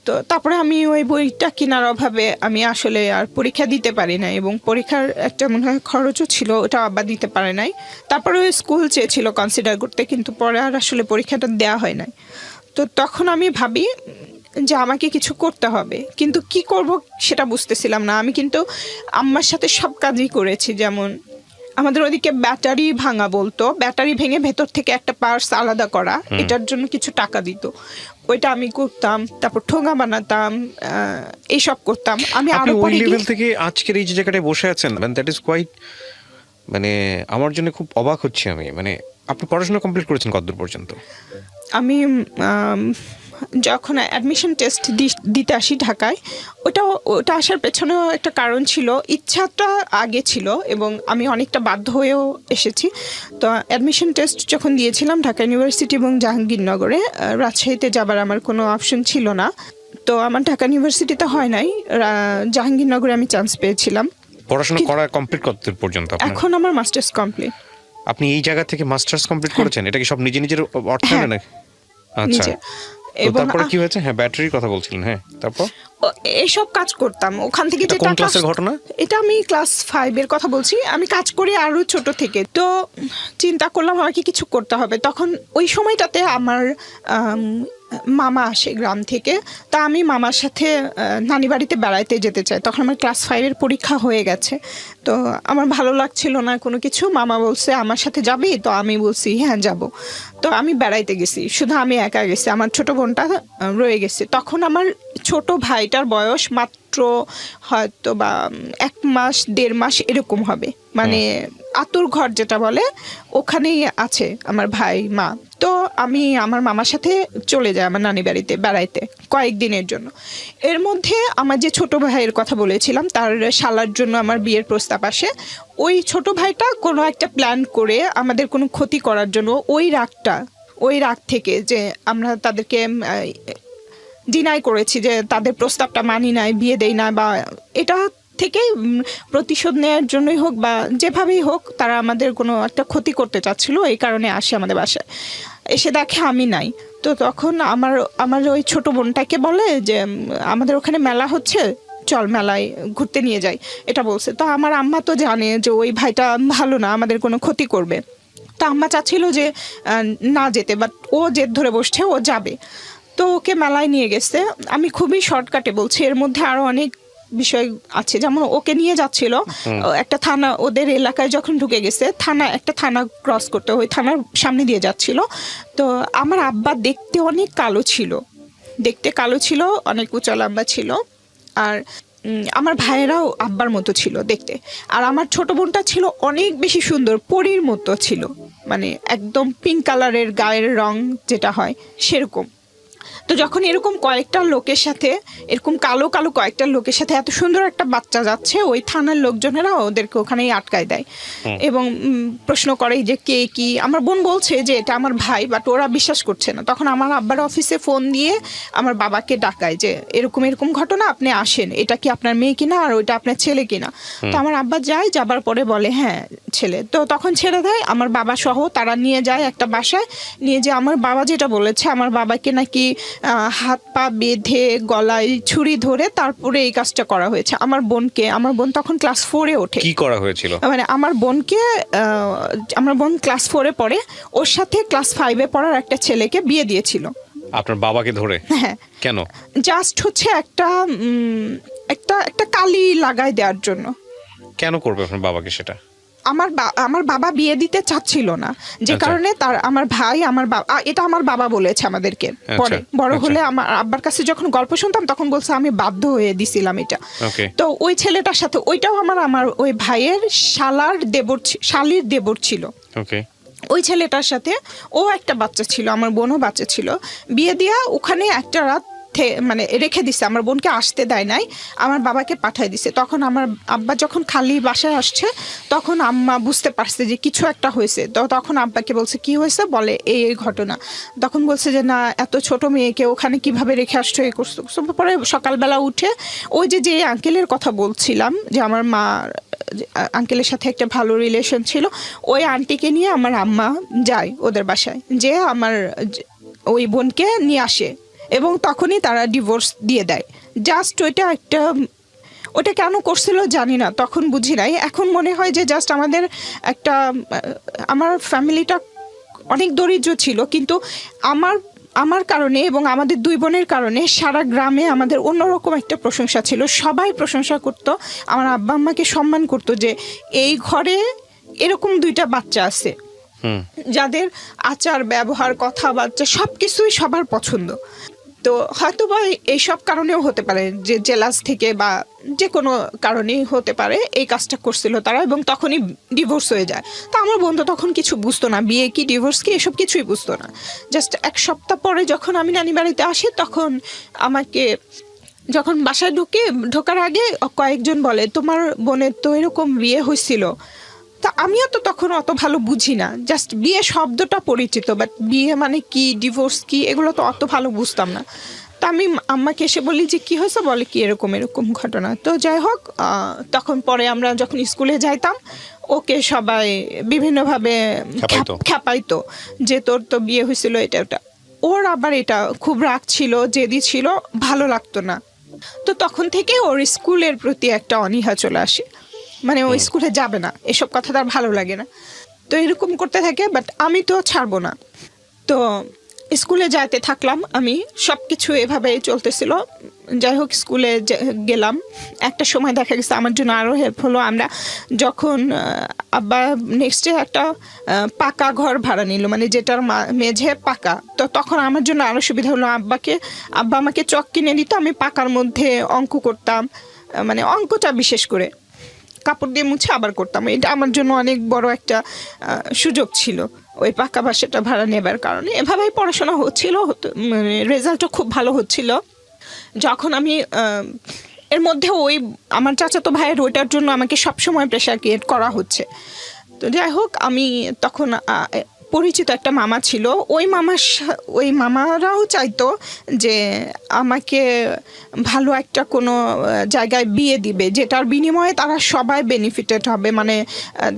Speaker 1: তো তারপরে আমি ওই বইটা কেনার অভাবে আমি আসলে আর পরীক্ষা দিতে পারি না, এবং পরীক্ষার একটা মনে হয় খরচও ছিল, ওটা আব্বা দিতে পারে নাই। তারপরে ওই স্কুল চেয়েছিল কনসিডার করতে, কিন্তু পরে আর আসলে পরীক্ষাটা দেওয়া হয় নাই। তো তখন আমি ভাবি যে আমাকে কিছু করতে হবে, কিন্তু কি করব সেটা বুঝতেছিলাম না। আমি কিন্তু আম্মার সাথে সব কাজই করেছি, যেমন আমাদের ওদিকে ব্যাটারি ভাঙা বলতো, ব্যাটারি ভেঙে ভেতর থেকে একটা পার্টস আলাদা করা, এটার জন্য কিছু টাকা দিত, ওইটা আমি করতাম। তারপর ঠোঙা বানাতাম, এইসব করতাম আমি। আরো
Speaker 2: ওই
Speaker 1: পরে
Speaker 2: লেভেল থেকে আজকের এই যে জায়গাটায় বসে আছেন, দ্যাট ইজ কোয়াইট, মানে আমার জন্য খুব অবাক হচ্ছে আমি। মানে আপনি পড়াশোনা কমপ্লিট করেছেন কতদূর পর্যন্ত?
Speaker 1: আমি যখন অ্যাডমিশন টেস্ট দিতে আসি ঢাকায়, ওটা আসার পেছনেও একটা কারণ ছিল, ইচ্ছাটা আগে ছিল এবং আমি অনেকটা বাধ্য হয়েও এসেছি। তো অ্যাডমিশন টেস্ট যখন দিয়েছিলাম ঢাকা ইউনিভার্সিটি এবং জাহাঙ্গীরনগরে, রাজশাহীতে যাবার আমার কোনো অপশন ছিল না। তো আমার ঢাকা ইউনিভার্সিটিতে হয় নাই, জাহাঙ্গীরনগরে আমি চান্স পেয়েছিলাম।
Speaker 2: পড়াশোনা করা কমপ্লিট কতদূর পর্যন্ত?
Speaker 1: এখন আমার মাস্টার্স কমপ্লিট।
Speaker 2: আপনি এই জায়গা থেকে মাস্টার্স কমপ্লিট করেছেন? এটা কি সব নিজের অর্থায়নে নাকি? আচ্ছা,
Speaker 1: এবং
Speaker 2: তারপরে কি হয়েছে? হ্যাঁ, ব্যাটারির কথা বলছিলেন। হ্যাঁ, তারপর
Speaker 1: এইসব কাজ করতাম ওখান থেকে।
Speaker 2: এটা কোন ক্লাসের ঘটনা?
Speaker 1: এটা আমি ক্লাস 5 এর কথা বলছি। আমি কাজ করি আরো ছোট থেকে। তো চিন্তা করলাম আমাকে কিছু করতে হবে। তখন ওই সময়টাতে আমার মামা আসে গ্রাম থেকে, তা আমি মামার সাথে নানি বাড়িতে বেড়াইতে যেতে চাই। তখন আমার ক্লাস 5 এর পরীক্ষা হয়ে গেছে। তো আমার ভালো লাগছিল না কোনো কিছু। মামা বলছে আমার সাথে যাবি? তো আমি বলছি হ্যাঁ যাব। তো আমি বেড়াইতে গেছি, শুধু আমি একা গেছি, আমার ছোট বোনটা রয়ে গেছে। তখন আমার ছোট ভাইটার বয়স মাত্র হয়তো বা 1 মাস 1.5 মাস এরকম হবে, মানে আতুর ঘর যেটা বলে ওখানেই আছে আমার ভাই মা। তো আমি আমার মামার সাথে চলে যাই আমার নানি বাড়িতে বেড়াইতে কয়েকদিনের জন্য। এর মধ্যে আমার যে ছোট ভাইয়ের কথা বলেছিলাম, তার শালার জন্য আমার বিয়ের প্রস্তাব আসে। ওই ছোট ভাইটা কোনো একটা প্ল্যান করে আমাদের কোনো ক্ষতি করার জন্য, ওই রাগ থেকে যে আমরা তাদেরকে ডিনাই করেছি, যে তাদের প্রস্তাবটা মানি নাই, বিয়ে দেই না, বা এটা থেকে প্রতিশোধ নেওয়ার জন্যই হোক বা যেভাবেই হোক, তারা আমাদের কোনো একটা ক্ষতি করতে চাচ্ছিল। এই কারণে আসে আমাদের বাসায়, এসে দেখে আমি নাই। তো তখন আমার ওই ছোট বোনটাকে বলে যে আমাদের ওখানে মেলা হচ্ছে, চল মেলায় ঘুরতে নিয়ে যাই, এটা বলছে। তো আমার আম্মা তো জানে যে ওই ভাইটা ভালো না, আমাদের কোনো ক্ষতি করবে। তো আম্মা চাচ্ছিল যে না যেতে, বাট ও জেদ ধরে বসছে, ও যাবে। তো ওকে মেলায় নিয়ে গেছে। আমি খুবই শর্টকাটে বলছি, এর মধ্যে আরো অনেক বিষয় আছে। যেমন ওকে নিয়ে যাচ্ছিল একটা থানা, ওদের এলাকায় যখন ঢুকে গেছে, একটা থানা ক্রস করতে, ওই থানার সামনে দিয়ে যাচ্ছিল। তো আমার আব্বা দেখতে অনেক কালো ছিল, অনেক উঁচা লম্বা ছিল, আর আমার ভাইয়েরাও আব্বার মতো ছিল দেখতে। আর আমার ছোট বোনটা ছিল অনেক বেশি সুন্দর, পরীর মতো ছিল, মানে একদম পিঙ্ক কালারের গায়ের রং যেটা হয় সেরকম। তো যখন এরকম কয়েকটা লোকের সাথে, এরকম কালো কালো কয়েকটা লোকের সাথে এত সুন্দর একটা বাচ্চা যাচ্ছে, ওই থানার লোকজনেরা ওদেরকে ওখানেই আটকায় দেয় এবং প্রশ্ন করে যে কে কি। আমার বোন বলছে যে এটা আমার ভাই, বাট ওরা বিশ্বাস করছে না। তখন আমার আব্বার অফিসে ফোন দিয়ে আমার বাবাকে ডাকায় যে এরকম এরকম ঘটনা, আপনি আসেন, এটা কি আপনার মেয়ে কিনা আর ওইটা আপনার ছেলে কিনা। তো আমার আব্বা যায়, যাবার পরে বলে হ্যাঁ ছেলে। তো তখন ছেড়ে দেয়, আমার বাবা সহ তারা নিয়ে যায় একটা বাসায়। নিয়ে যে আমার বাবা যেটা বলেছে, আমার বাবাকে নাকি হাত পা বেঁধে গলায় ছুরি ধরে তারপরে এই কাজটা করা হয়েছে আমার বোন তখন ক্লাস 4-এ ওঠে।
Speaker 2: কি করা হয়েছিল?
Speaker 1: মানে আমার বোন ক্লাস 4-এ পড়ে, ওর সাথে ক্লাস 5-এ পড়ার একটা ছেলেকে বিয়ে দিয়েছিল।
Speaker 2: আপনার বাবাকে ধরে?
Speaker 1: হ্যাঁ।
Speaker 2: কেন?
Speaker 1: জাস্ট হচ্ছে একটা কালি লাগাই দেওয়ার জন্য।
Speaker 2: কেন করবে আপনার বাবাকে সেটা?
Speaker 1: আমার বাবা বিয়ে দিতে চাচ্ছিল না, যে কারণে এটা আমার বাবা বলেছে আমাদেরকে। পরে বড় হলে আমার আব্বার কাছে যখন গল্প শুনতাম তখন বলছে আমি বাধ্য হয়ে দিছিলাম এটা। তো ওই ছেলেটার সাথে, ওইটাও আমার ওই ভাইয়ের শালির দেবর ছিল। ওই ছেলেটার সাথে ও একটা বাচ্চা ছিল, আমার বোনও বাচ্চা ছিল। বিয়ে দিয়া ওখানে একটা রাত মানে রেখে দিছে, আমার বোনকে আসতে দেয় নাই, আমার বাবাকে পাঠিয়ে দিছে। তখন আমার আব্বা যখন খালি বাসায় আসছে তখন আম্মা বুঝতে পারছে যে কিছু একটা হয়েছে। তো তখন আব্বাকে বলছে কি হয়েছে, বলে এই ঘটনা। তখন বলছে যে না, এত ছোট মেয়েকে ওখানে কিভাবে রেখে আসছো, এই করছো। পরে সকালবেলা উঠে ওই যে আঙ্কেলের কথা বলছিলাম, যে আমার মা আঙ্কেলের সাথে একটা ভালো রিলেশন ছিল, ওই আন্টিকে নিয়ে আমার আম্মা যায় ওদের বাসায়, যে আমার ওই বোনকে নিয়ে আসে এবং তখনই তারা ডিভোর্স দিয়ে দেয়। জাস্ট ওটা কেন করছিল জানি না, তখন বুঝি নাই। এখন মনে হয় যে জাস্ট আমার ফ্যামিলিটা অনেক দরিদ্র ছিল, কিন্তু আমার কারণে এবং আমাদের দুই বোনের কারণে সারা গ্রামে আমাদের অন্যরকম একটা প্রশংসা ছিল। সবাই প্রশংসা করতো, আমার আব্বা আম্মাকে সম্মান করতো যে এই ঘরে এরকম 2টা বাচ্চা আছে যাদের আচার ব্যবহার কথাবার্তা সবকিছুই সবার পছন্দ। তো হয়তো বা এইসব কারণেও হতে পারে, যে জেলাস থেকে বা যে কোনো কারণেই হতে পারে এই কাজটা করছিল তারা, এবং তখনই ডিভোর্স হয়ে যায়। তো আমার বন্ধু তখন কিছু বুঝতো না, বিয়ে কি ডিভোর্স কি এসব কিছুই বুঝতো না। জাস্ট 1 সপ্তাহ পরে যখন আমি নানি বাড়িতে আসি, তখন আমাকে যখন বাসায় ঢোকার আগে কয়েকজন বলে তোমার বোনের তো এরকম বিয়ে হয়েছিল। তা আমিও তো তখন অত ভালো বুঝি না, জাস্ট বিয়ে শব্দটা পরিচিত, বাট বিয়ে মানে কি, ডিভোর্স কি, এগুলো তো অত ভালো বুঝতাম না। তা আমি আম্মাকে এসে বলি যে কি হয়েছে, বলে কি এরকম ঘটনা। তো যাই হোক, তখন পরে আমরা যখন স্কুলে যাইতাম ওকে সবাই বিভিন্নভাবে খ্যাপাইতো যে তোর তো বিয়ে হয়েছিল এটা ওটা। ওর আবার এটা খুব রাগ ছিল, জেদি ছিল, ভালো লাগতো না। তো তখন থেকে ওর স্কুলের প্রতি একটা অনীহা চলে আসে, মানে ও স্কুলে যাবে না, এসব কথা তার ভালো লাগে না। তো এরকম করতে থাকে, বাট আমি তো ছাড়বো না। তো স্কুলে যাইতে থাকলাম আমি, সব কিছু এভাবেই চলতেছিল। যাই হোক, স্কুলে গেলাম, একটা সময় দেখা গেছে আমার জন্য আরও হেল্প হলো। আমরা যখন আব্বা নেক্সটে একটা পাকা ঘর ভাড়া নিল, মানে যেটার মেঝে পাকা, তো তখন আমার জন্য আরও সুবিধা হলো। আব্বা আমাকে চক কিনে দিত, আমি পাকার মধ্যে অঙ্ক করতাম, মানে অঙ্কটা বিশেষ করে কাপড় দিয়ে মুছে আবার করতাম। এটা আমার জন্য অনেক বড় একটা সুযোগ ছিল ওই পাকা বাসাটা ভাড়া নেবার কারণে। এভাবেই পড়াশোনা হচ্ছিল, মানে রেজাল্টও খুব ভালো হচ্ছিল। যখন আমি এর মধ্যে আমার চাচাতো ভাইয়ের ওইটার জন্য আমাকে সবসময় প্রেশার ক্রিয়েট করা হচ্ছে। তো যাই হোক, আমি তখন পরিচিত একটা মামা ছিল, ওই মামারাও চাইতো যে আমাকে ভালো একটা কোনো জায়গায় বিয়ে দিবে, যেটার বিনিময়ে তারা সবাই বেনিফিটেড হবে। মানে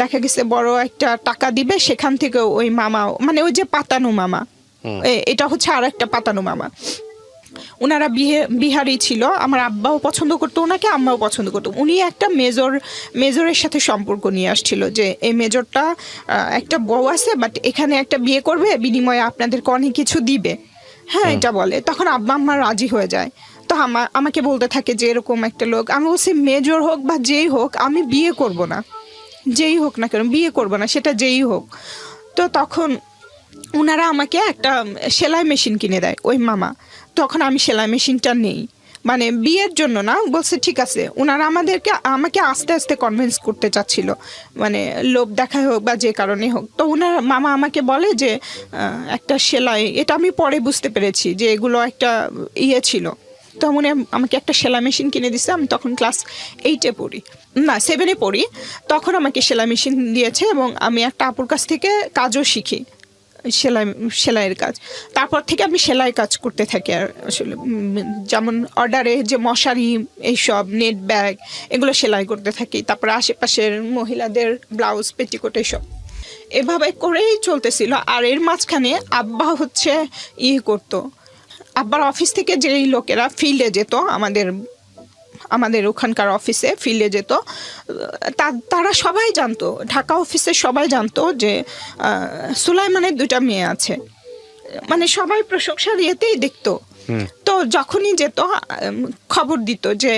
Speaker 1: দেখা গেছে বড় একটা টাকা দিবে, সেখান থেকে ওই মামা, মানে ওই যে পাতানো মামা, এটা হচ্ছে আর একটা পাতানো মামা, ওনারা বিহারি ছিল। আমার আব্বাও পছন্দ করতো ওনাকে, আম্মাও পছন্দ করতো। উনি একটা মেজরের সাথে সম্পর্ক নিয়ে আসছিল, যে এই মেজরটা একটা বউ আছে, বাট এখানে একটা বিয়ে করবে, বিনিময়ে আপনাদেরকে অনেক কিছু দিবে। হ্যাঁ, এটা বলে। তখন আব্বা আম্মা রাজি হয়ে যায়। তো আমাকে বলতে থাকে যে এরকম একটা লোক। আমি বলছি মেজর হোক বা যেই হোক, আমি বিয়ে করব না, যেই হোক না কেন বিয়ে করব না, সেটা যেই হোক। তো তখন ওনারা আমাকে একটা সেলাই মেশিন কিনে দেয় ওই মামা। তখন আমি সেলাই মেশিনটা নেই, মানে বিয়ের জন্য না, বলছে ঠিক আছে। ওনারা আমাকে আস্তে আস্তে কনভিন্স করতে চাচ্ছিল, মানে লোভ দেখায় হোক বা যে কারণে হোক। তো মামা আমাকে বলে যে একটা সেলাই, এটা আমি পরে বুঝতে পেরেছি যে এগুলো একটা ছিল। তো আমাকে একটা সেলাই মেশিন কিনে দিছে। আমি তখন ক্লাস 8-এ পড়ি, না 7-এ পড়ি। তখন আমাকে সেলাই মেশিন দিয়েছে এবং আমি একটা আপুর কাছ থেকে কাজও শিখি, সেলাইয়ের কাজ। তারপর থেকে আমি সেলাই কাজ করতে থাকি। আর আসলে যেমন অর্ডারে যে মশারি, এইসব নেট ব্যাগ, এগুলো সেলাই করতে থাকি। তারপরে আশেপাশের মহিলাদের ব্লাউজ, পেটিকোট, এইসব এভাবে করেই চলতেছিল। আর এর মাঝখানে আব্বা হচ্ছে করতো, আব্বার অফিস থেকে যেই লোকেরা ফিল্ডে যেত, আমাদের ওখানকার অফিসে ফিল্ডে যেত, তারা সবাই জানতো, ঢাকা অফিসে সবাই জানতো যে সুলাইমানের 2টা মেয়ে আছে, মানে সবাই প্রশংসার ইয়েতেই দেখতো। তো যখনই যেত খবর দিত যে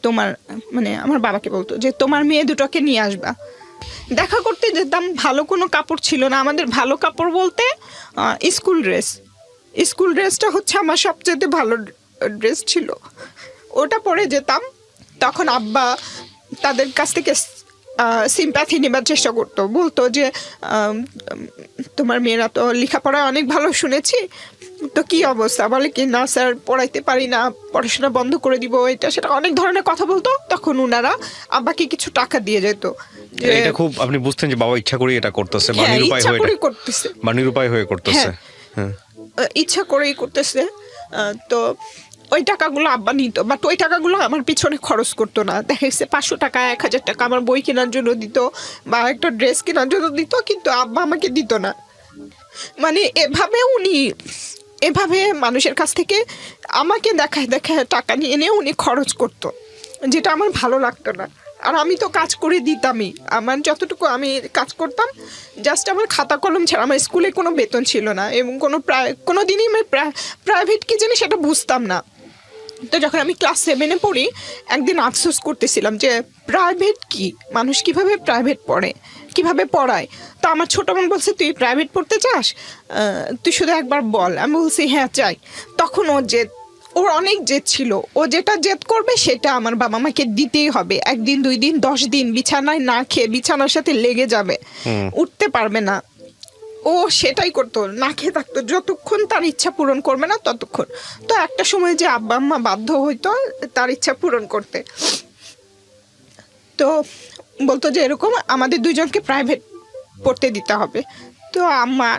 Speaker 1: তোমার, মানে আমার বাবাকে বলতো যে তোমার মেয়ে দুটোকে নিয়ে আসবা। দেখা করতে যেতাম, ভালো কোনো কাপড় ছিল না আমাদের, ভালো কাপড় বলতে স্কুল ড্রেসটা হচ্ছে আমার সবচেয়ে ভালো ড্রেস ছিল, ওটা পরে যেতাম। তখন আব্বা তাদের কাছ থেকে সিম্প্যাথি নেবার চেষ্টা করতো, বলতো যে তোমার মেয়েরা তো লেখাপড়ায় অনেক ভালো শুনেছি, তো কি অবস্থা, বলে কি না স্যার পড়াইতে পারি না, পড়াশোনা বন্ধ করে দিব, এটা সেটা অনেক ধরনের কথা বলতো। তখন ওনারা আব্বাকে কিছু টাকা দিয়ে যেত।
Speaker 2: এটা খুব আপনি বুঝতেন যে বাবা ইচ্ছা করে এটা করতেছে, বা
Speaker 1: হ্যাঁ,
Speaker 2: নিরুপায়
Speaker 1: ইচ্ছা
Speaker 2: হয়ে
Speaker 1: করেই করতেছে,
Speaker 2: বা নিরুপায় হয়ে করতেছে।
Speaker 1: হ্যাঁ, ইচ্ছা করেই করতেছে। তো ওই টাকাগুলো আব্বা নিত, বাট ওই টাকাগুলো আমার পিছনে খরচ করতো না। দেখা গেছে 500 টাকা 1000 টাকা আমার বই কেনার জন্য দিত বা একটা ড্রেস কেনার জন্য দিত, কিন্তু আব্বা আমাকে দিত না। মানে এভাবে মানুষের কাছ থেকে আমাকে দেখায় টাকা নিয়ে এনে উনি খরচ করতো, যেটা আমার ভালো লাগতো না। আর আমি তো কাজ করে দিতামই, আমার যতটুকু আমি কাজ করতাম, জাস্ট আমার খাতা কলম ছাড়া আমার স্কুলে কোনো বেতন ছিল না, এবং কোনো দিনই আমি প্রাইভেট কি জানি সেটা বুঝতাম না। তো যখন আমি ক্লাস 7-এ পড়ি, একদিন আফসোস করতেছিলাম যে প্রাইভেট কি, মানুষ কিভাবে প্রাইভেট পড়ে, কিভাবে পড়ায়। তো আমার ছোট বোন বলছে তুই প্রাইভেট পড়তে চাস, তুই শুধু একবার বল। আমি বলছি হ্যাঁ চাই। তখন ওর অনেক জেদ ছিল, ও যেটা জেদ করবে সেটা আমার বাবা মাকে দিতেই হবে। 1 দিন 2 দিন 10 দিন বিছানায় না খেয়ে বিছানার সাথে লেগে যাবে, উঠতে পারবে না, ও সেটাই করতো, না খেয়ে থাকতো যতক্ষণ তার ইচ্ছা পূরণ করবে না ততক্ষণ। তো একটা সময় যে আব্বা আম্মা বাধ্য হইতো তার ইচ্ছা পূরণ করতে, তো বলতো যে এরকম আমাদের 2জনকে প্রাইভেট পড়তে দিতে হবে। তো আম্মা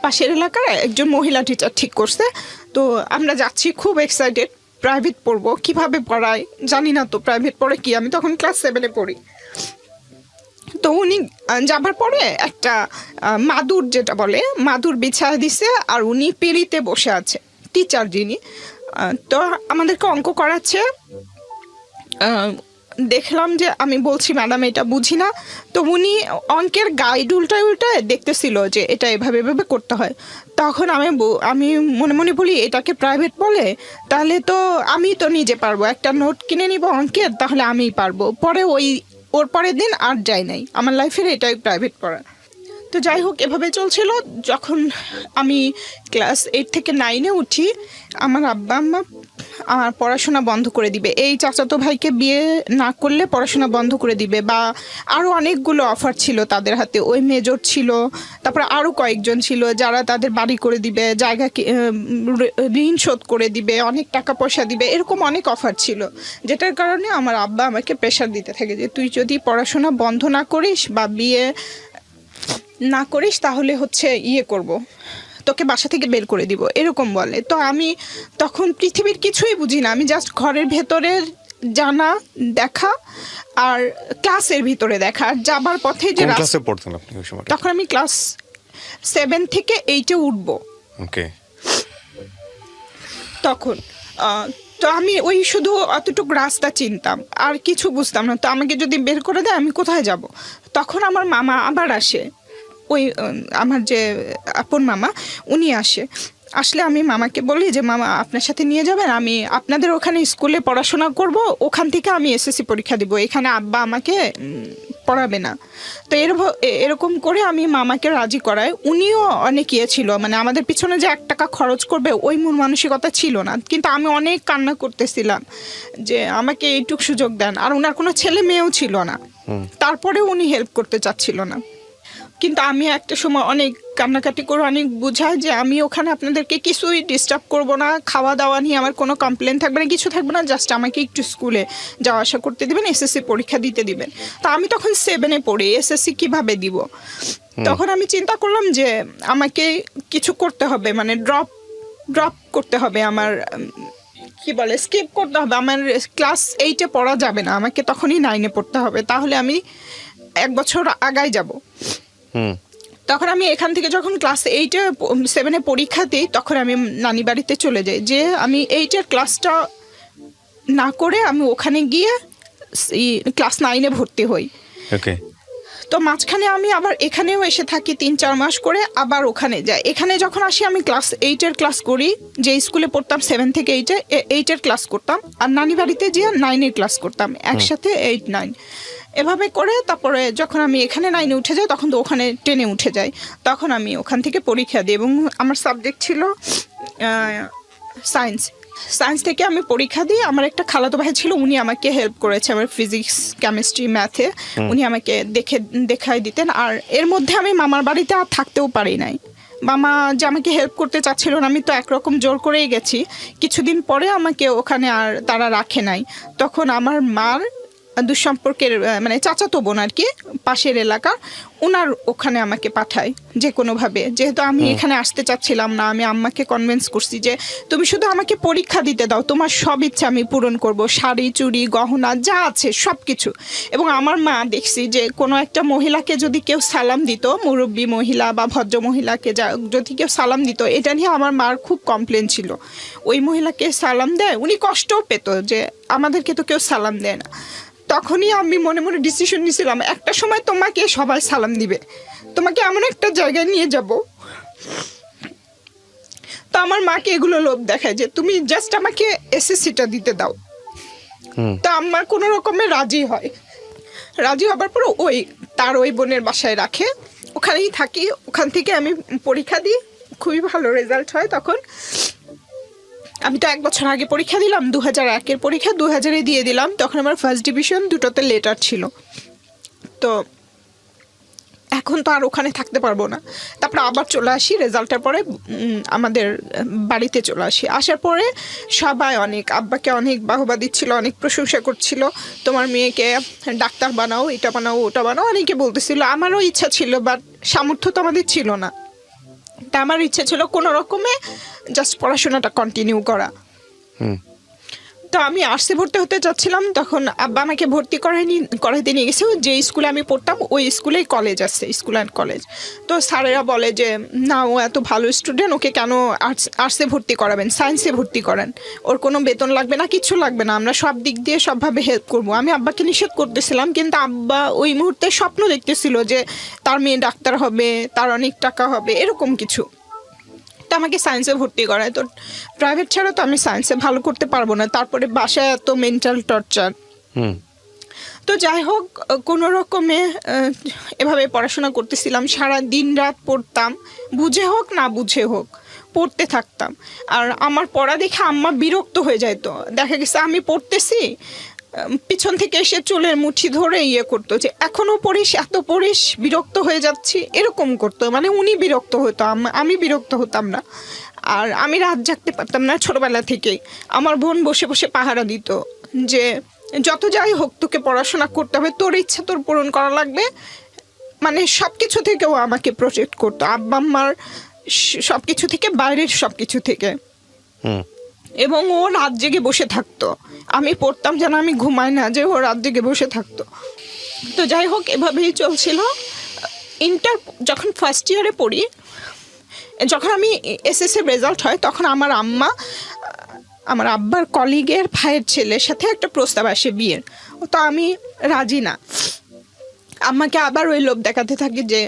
Speaker 1: পাশের এলাকার একজন মহিলা টিচার ঠিক করছে, তো আমরা যাচ্ছি খুব এক্সাইটেড, প্রাইভেট পড়বো, কিভাবে পড়ায় জানি না, তো প্রাইভেট পড়ে কি, আমি তখন ক্লাস 7-এ পড়ি। তো উনি যাবার পরে একটা মাদুর, যেটা বলে মাদুর বিছায় দিছে, আর উনি পেরিতে বসে আছে টিচার যিনি। তো আমাদেরকে অঙ্ক করাচ্ছে, দেখলাম যে আমি বলছি ম্যাডাম এটা বুঝি না, তো উনি অঙ্কের গাইড উল্টায় দেখতেছিল যে এটা এভাবে করতে হয়। তখন আমি মনে মনে বলি এটাকে প্রাইভেট বলে, তাহলে তো আমি তো নিজে পারবো, একটা নোট কিনে নিব অঙ্কের, তাহলে আমিই পারবো। পরে ওর পরের দিন আর যাই নাই, আমার লাইফের এটাই প্রাইভেট পড়া। তো যাই হোক, এভাবে চলছিল। যখন আমি ক্লাস 8 থেকে 9-এ উঠি, আমার আব্বা আম্মা আমার পড়াশোনা বন্ধ করে দিবে, এই চাচাতো ভাইকে বিয়ে না করলে পড়াশোনা বন্ধ করে দিবে, বা আরও অনেকগুলো অফার ছিল তাদের হাতে। ওই মেজর ছিল, তারপরে আরও কয়েকজন ছিল যারা তাদের বাড়ি করে দিবে, জায়গা ঋণ শোধ করে দিবে, অনেক টাকা পয়সা দিবে, এরকম অনেক অফার ছিল। যেটার কারণে আমার আব্বা আমাকে প্রেশার দিতে থাকে যে তুই যদি পড়াশোনা বন্ধ না করিস বা বিয়ে না করিস তাহলে হচ্ছে করব, তোকে বাসা থেকে বের করে দিব, এরকম বলে। তো আমি তখন পৃথিবীর কিছুই বুঝি না, আমি জাস্ট ঘরের ভেতরের জানা দেখা আর ক্লাসের ভিতরে দেখা, আর যাবার পথে যে
Speaker 2: ক্লাসে পড়তেন আপনি ওই সময়?
Speaker 1: তখন আমি ক্লাস 7 থেকে 8-এ উঠবো।
Speaker 2: ওকে।
Speaker 1: তখন তো আমি ওই শুধু অতটুকু রাস্তা চিনতাম, আর কিছু বুঝতাম না। তো আমাকে যদি বের করে দেয় আমি কোথায় যাব? তখন আমার মামা আবার আসে, ওই আমার যে আপন মামা উনি আসলে আমি মামাকে বলি যে মামা আপনার সাথে নিয়ে যাবেন, আমি আপনাদের ওখানে স্কুলে পড়াশোনা করব, ওখান থেকে আমি এসএসসি পরীক্ষা দিব, এখানে আব্বা আমাকে পড়াবে না। তো এরকম করে আমি মামাকে রাজি করাই। উনিও অনেক ছিল, মানে আমাদের পিছনে যে 1 টাকা খরচ করবে ওই মন মানসিকতা ছিল না, কিন্তু আমি অনেক কান্না করতেছিলাম যে আমাকে এইটুক সুযোগ দেন। আর ওনার কোনো ছেলে মেয়েও ছিল না, তারপরে উনি হেল্প করতে চাচ্ছিল না। কিন্তু আমি একটা সময় অনেক কান্নাকাটি করে অনেক বুঝাই যে আমি ওখানে আপনাদেরকে কিছুই ডিস্টার্ব করব না, খাওয়া দাওয়া নিয়ে আমার কোনো কমপ্লেন থাকবে না, কিছু থাকবে না, জাস্ট আমাকে একটু স্কুলে যাওয়া আসা করতে দিবেন, এসএসসি পরীক্ষা দিতে দিবেন। তা আমি তখন 7-এ পড়ি, এসএসসি কিভাবে দিব? তখন আমি চিন্তা করলাম যে আমাকে কিছু করতে হবে, মানে ড্রপ করতে হবে, আমার কি বলে স্কিপ করতে হবে, আমার ক্লাস 8-এ পড়া যাবে না, আমাকে তখনই 9-এ পড়তে হবে, তাহলে আমি 1 বছর আগায় যাব। তখন আমি এখান থেকে যখন ক্লাস 7-এ পরীক্ষা দিই তখন আমি নানি বাড়িতে চলে যাই, যে আমি 8-এর ক্লাসটা না করে আমি ওখানে গিয়ে ক্লাস 9-এ ভর্তি হই।
Speaker 2: ওকে।
Speaker 1: তো মাঝখানে আমি আবার এখানেও এসে থাকি 3-4 মাস করে, আবার ওখানে যাই। এখানে যখন আসি আমি ক্লাস 8-এর ক্লাস করি, যে স্কুলে পড়তাম 7 থেকে 8-এর ক্লাস করতাম, আর নানি বাড়িতে গিয়ে 9-এর ক্লাস করতাম একসাথে 8-9 এভাবে করে। তারপরে যখন আমি এখানে 9-এ উঠে যাই তখন তো ওখানে 10-এ উঠে যাই, তখন আমি ওখান থেকে পরীক্ষা দিই এবং আমার সাবজেক্ট ছিল সায়েন্স থেকে আমি পরীক্ষা দিই। আমার একটা খালাতো ভাই ছিল, উনি আমাকে হেল্প করেছে আমার ফিজিক্স, কেমিস্ট্রি, ম্যাথে, উনি আমাকে দেখাই দিতেন। আর এর মধ্যে আমি মামার বাড়িতে আর থাকতেও পারি নাই, মামা যে আমাকে হেল্প করতে চাচ্ছিল না, আমি তো একরকম জোর করেই গেছি। কিছুদিন পরে আমাকে ওখানে আর তারা রাখে নাই, তখন আমার মার দুঃসম্পর্কের মানে চাচাতো বোন আর কি, পাশের এলাকা, ওনার ওখানে আমাকে পাঠায় যে কোনোভাবে। যেহেতু আমি এখানে আসতে চাচ্ছিলাম না, আমি আম্মাকে কনভিন্স করছি যে তুমি শুধু আমাকে পরীক্ষা দিতে দাও, তোমার সব ইচ্ছা আমি পূরণ করব, শাড়ি, চুড়ি, গহনা যা আছে সব কিছু। এবং আমার মা দেখছি যে কোনো একটা মহিলাকে যদি কেউ সালাম দিত, মুরব্বী মহিলা বা ভদ্র মহিলাকে যদি কেউ সালাম দিত, এটা নিয়ে আমার মার খুব কমপ্লেন ছিল। ওই মহিলাকে সালাম দেয়, উনি কষ্টও পেত যে আমাদেরকে তো কেউ সালাম দেয় না। তখনই আমি মনে মনে ডিসিশন নিয়েছিলাম, একটা সময় তোমাকে সবাই সালাম দিবে, তোমাকে এমন একটা জায়গায় নিয়ে যাব। তো আমার মাকে এগুলো লোভ দেখায় যে তুমি জাস্ট আমাকে এসএসসিটা দিতে দাও। তো আমার কোনো রকমে রাজি হয়, রাজি হবার পর তার ওই বোনের বাসায় রাখে, ওখানেই থাকি। ওখান থেকে আমি পরীক্ষা দিই, খুবই ভালো রেজাল্ট হয়। তখন আমি তো 1 বছর আগে পরীক্ষা দিলাম, 2001-এর পরীক্ষা 2000-এ দিয়ে দিলাম। তখন আমার ফার্স্ট ডিভিশন, দুটোতে লেটার ছিল। তো এখন তো আর ওখানে থাকতে পারবো না, তারপরে আবার চলে আসি রেজাল্টের পরে, আমাদের বাড়িতে চলে আসি। আসার পরে সবাই আব্বাকে অনেক বাহবা দিচ্ছিল, অনেক প্রশংসা করছিল, তোমার মেয়েকে ডাক্তার বানাও, এটা বানাও, ওটা বানাও, অনেকে বলতেছিল। আমারও ইচ্ছা ছিল, বাট সামর্থ্য তো আমাদের ছিল না। তা আমার ইচ্ছে ছিল কোনো রকমে জাস্ট পড়াশোনাটা কন্টিনিউ করা। তো আমি আর্টসে ভর্তি হতে চাচ্ছিলাম, তখন আব্বা আমাকে ভর্তি করাইতে নিয়ে গেছে। যে স্কুলে আমি পড়তাম ওই স্কুলেই কলেজ আছে, স্কুল অ্যান্ড কলেজ। তো স্যারেরা বলে যে না, ও এত ভালো স্টুডেন্ট, ওকে কেন আর্টসে ভর্তি করাবেন, সায়েন্সে ভর্তি করেন, ওর কোনো বেতন লাগবে না, কিচ্ছু লাগবে না, আমরা সব দিক দিয়ে সবভাবে হেল্প করবো। আমি আব্বাকে নিষেধ করতেছিলাম, কিন্তু আব্বা ওই মুহূর্তে স্বপ্ন দেখতেছিল যে তার মেয়ে ডাক্তার হবে, তার অনেক টাকা হবে, এরকম কিছু। তো আমাকে সায়েন্সে ভর্তি করায়। তো প্রাইভেট ছাড়া তো আমি সায়েন্সে ভালো করতে পারবো না, তারপরে বাসায় এত মেন্টাল টর্চার। তো যাই হোক, কোনো রকমে এভাবে পড়াশোনা করতেছিলাম, সারা দিন রাত পড়তাম, বুঝে হোক না বুঝে হোক পড়তে থাকতাম। আর আমার পড়া দেখে আম্মা বিরক্ত হয়ে যায়। তো দেখা গেছে আমি পড়তেছি, পিছন থেকে এসে চুলের মুঠি ধরে করতো যে এখনো পড়িস, এত পড়িস, বিরক্ত হয়ে যাচ্ছি, এরকম করতো। মানে উনি বিরক্ত হতো, আমি বিরক্ত হতাম না। আর আমি রাত জাগতে পারতাম না ছোটবেলা থেকেই। আমার বোন বসে বসে পাহারা দিত যে যত যাই হোক তোকে পড়াশোনা করতে হবে, তোর ইচ্ছা তোর পূরণ করা লাগবে। মানে সব কিছু থেকেও আমাকে প্রোটেক্ট করতো, আব্বা আম্মার সব কিছু থেকে, বাইরের সব কিছু থেকে। এবং ও রাত জেগে বসে থাকতো, আমি পড়তাম যেন আমি ঘুমাই না, যে ও রাত জেগে বসে থাকতো। তো যাই হোক, এভাবেই চলছিল। যখন ফার্স্ট ইয়ারে পড়ি, যখন আমি এসএসসির রেজাল্ট হয়, তখন আমার আব্বার কলিগের ভাইয়ের ছেলের সাথে একটা প্রস্তাব আসে বিয়ের। তো আমি রাজি না, আম্মাকে আবার ওই লোভ দেখাতে থাকি যে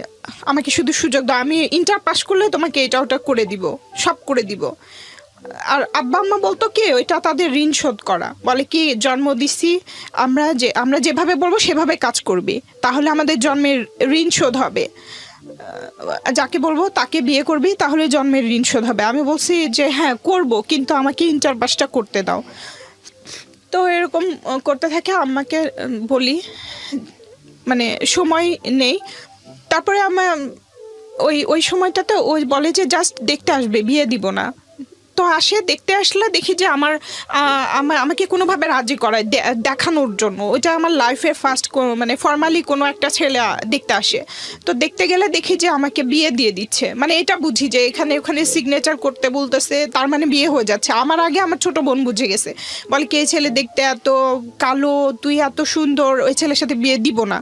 Speaker 1: আমাকে শুধু সুযোগ দাও, আমি ইন্টার পাস করলে তোমাকে এটা ওটা করে দিব, সব করে দিব। আর আব্বা আম্মা বলতো কি, ওইটা তাদের ঋণ শোধ করা। বলে কি, জন্ম দিছি, আমরা যেভাবে বলবো সেভাবে কাজ করবি, তাহলে আমাদের জন্মের ঋণ শোধ হবে, যাকে বলবো তাকে বিয়ে করবি, তাহলে জন্মের ঋণ শোধ হবে। আমি বলছি যে হ্যাঁ করব, কিন্তু আমাকে ইন্টার পাসটা করতে দাও। তো এরকম করতে থাকে, আম্মাকে বলি, মানে সময় নেই। তারপরে আমার ওই সময়টাতে ওই বলে যে জাস্ট দেখতে আসবে, বিয়ে দিব না। তো তো আসে, দেখতে আসলে দেখি যে আমাকে কোনোভাবে রাজি করায় দেখানোর জন্য। ওইটা আমার লাইফের ফার্স্ট মানে ফর্মালি কোনো একটা ছেলে দেখতে আসে। তো দেখতে গেলে দেখি যে আমাকে বিয়ে দিয়ে দিচ্ছে, মানে এটা বুঝি যে এখানে ওখানে সিগনেচার করতে বলতেছে, তার মানে বিয়ে হয়ে যাচ্ছে। আমার আগে আমার ছোট বোন বুঝে গেছে, বলে কি এই ছেলে দেখতে এত কালো, তুই এত সুন্দর, ওই ছেলের সাথে বিয়ে দিব না।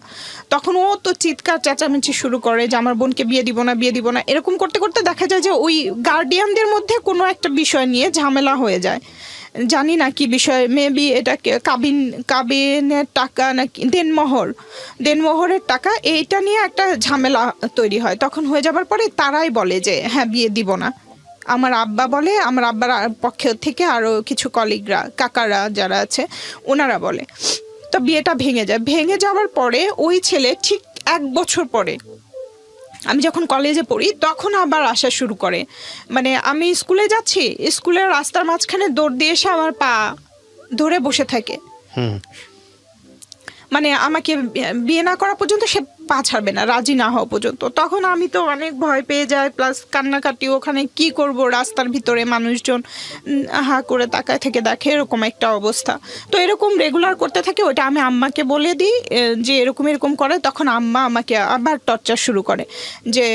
Speaker 1: তখন ও তো চিৎকার চেঁচামেচি শুরু করে যে আমার বোনকে বিয়ে দিব না, বিয়ে দিব না। এরকম করতে করতে দেখা যায় যে ওই গার্ডিয়ানদের মধ্যে কোনো একটা বিষয় নিয়ে ঝামেলা হয়ে যায়, জানি না কি বিষয়, মেবি এটা কাবিনের টাকা নাকি দেনমোহরের টাকা, এইটা নিয়ে একটা ঝামেলা তৈরি হয়। তখন হয়ে যাবার পরে তারাই বলে যে হ্যাঁ বিয়ে দিব না। আমার আব্বা বলে, আমার আব্বার পক্ষ থেকে আরও কিছু কলিগরা, কাকারা যারা আছে ওনারা বলে। তো বিয়েটা ভেঙে যাওয়ার পরে ওই ছেলে ঠিক 1 বছর পরে আমি যখন কলেজে পড়ি তখন আবার আসা শুরু করে। মানে আমি স্কুলে যাচ্ছি, স্কুলের রাস্তার মাঝখানে দৌড় দিয়ে এসে আমার পা ধরে বসে থাকে। মানে আমাকে বিয়ে না করা পর্যন্ত সে পা ছাড়বে না, রাজি না হওয়া পর্যন্ত। তখন আমি তো অনেক ভয় পেয়ে যাই, প্লাস কান্নাকাটি। ওখানে কি করব, রাস্তার ভিতরে মানুষজন হা করে তাকায় থেকে দেখে, এরকম একটা অবস্থা। তো এরকম রেগুলার করতে থাকে। ওটা আমি আম্মাকে বলে দিই যে এরকম করে। তখন আম্মা আমাকে আবার টর্চার শুরু করে যে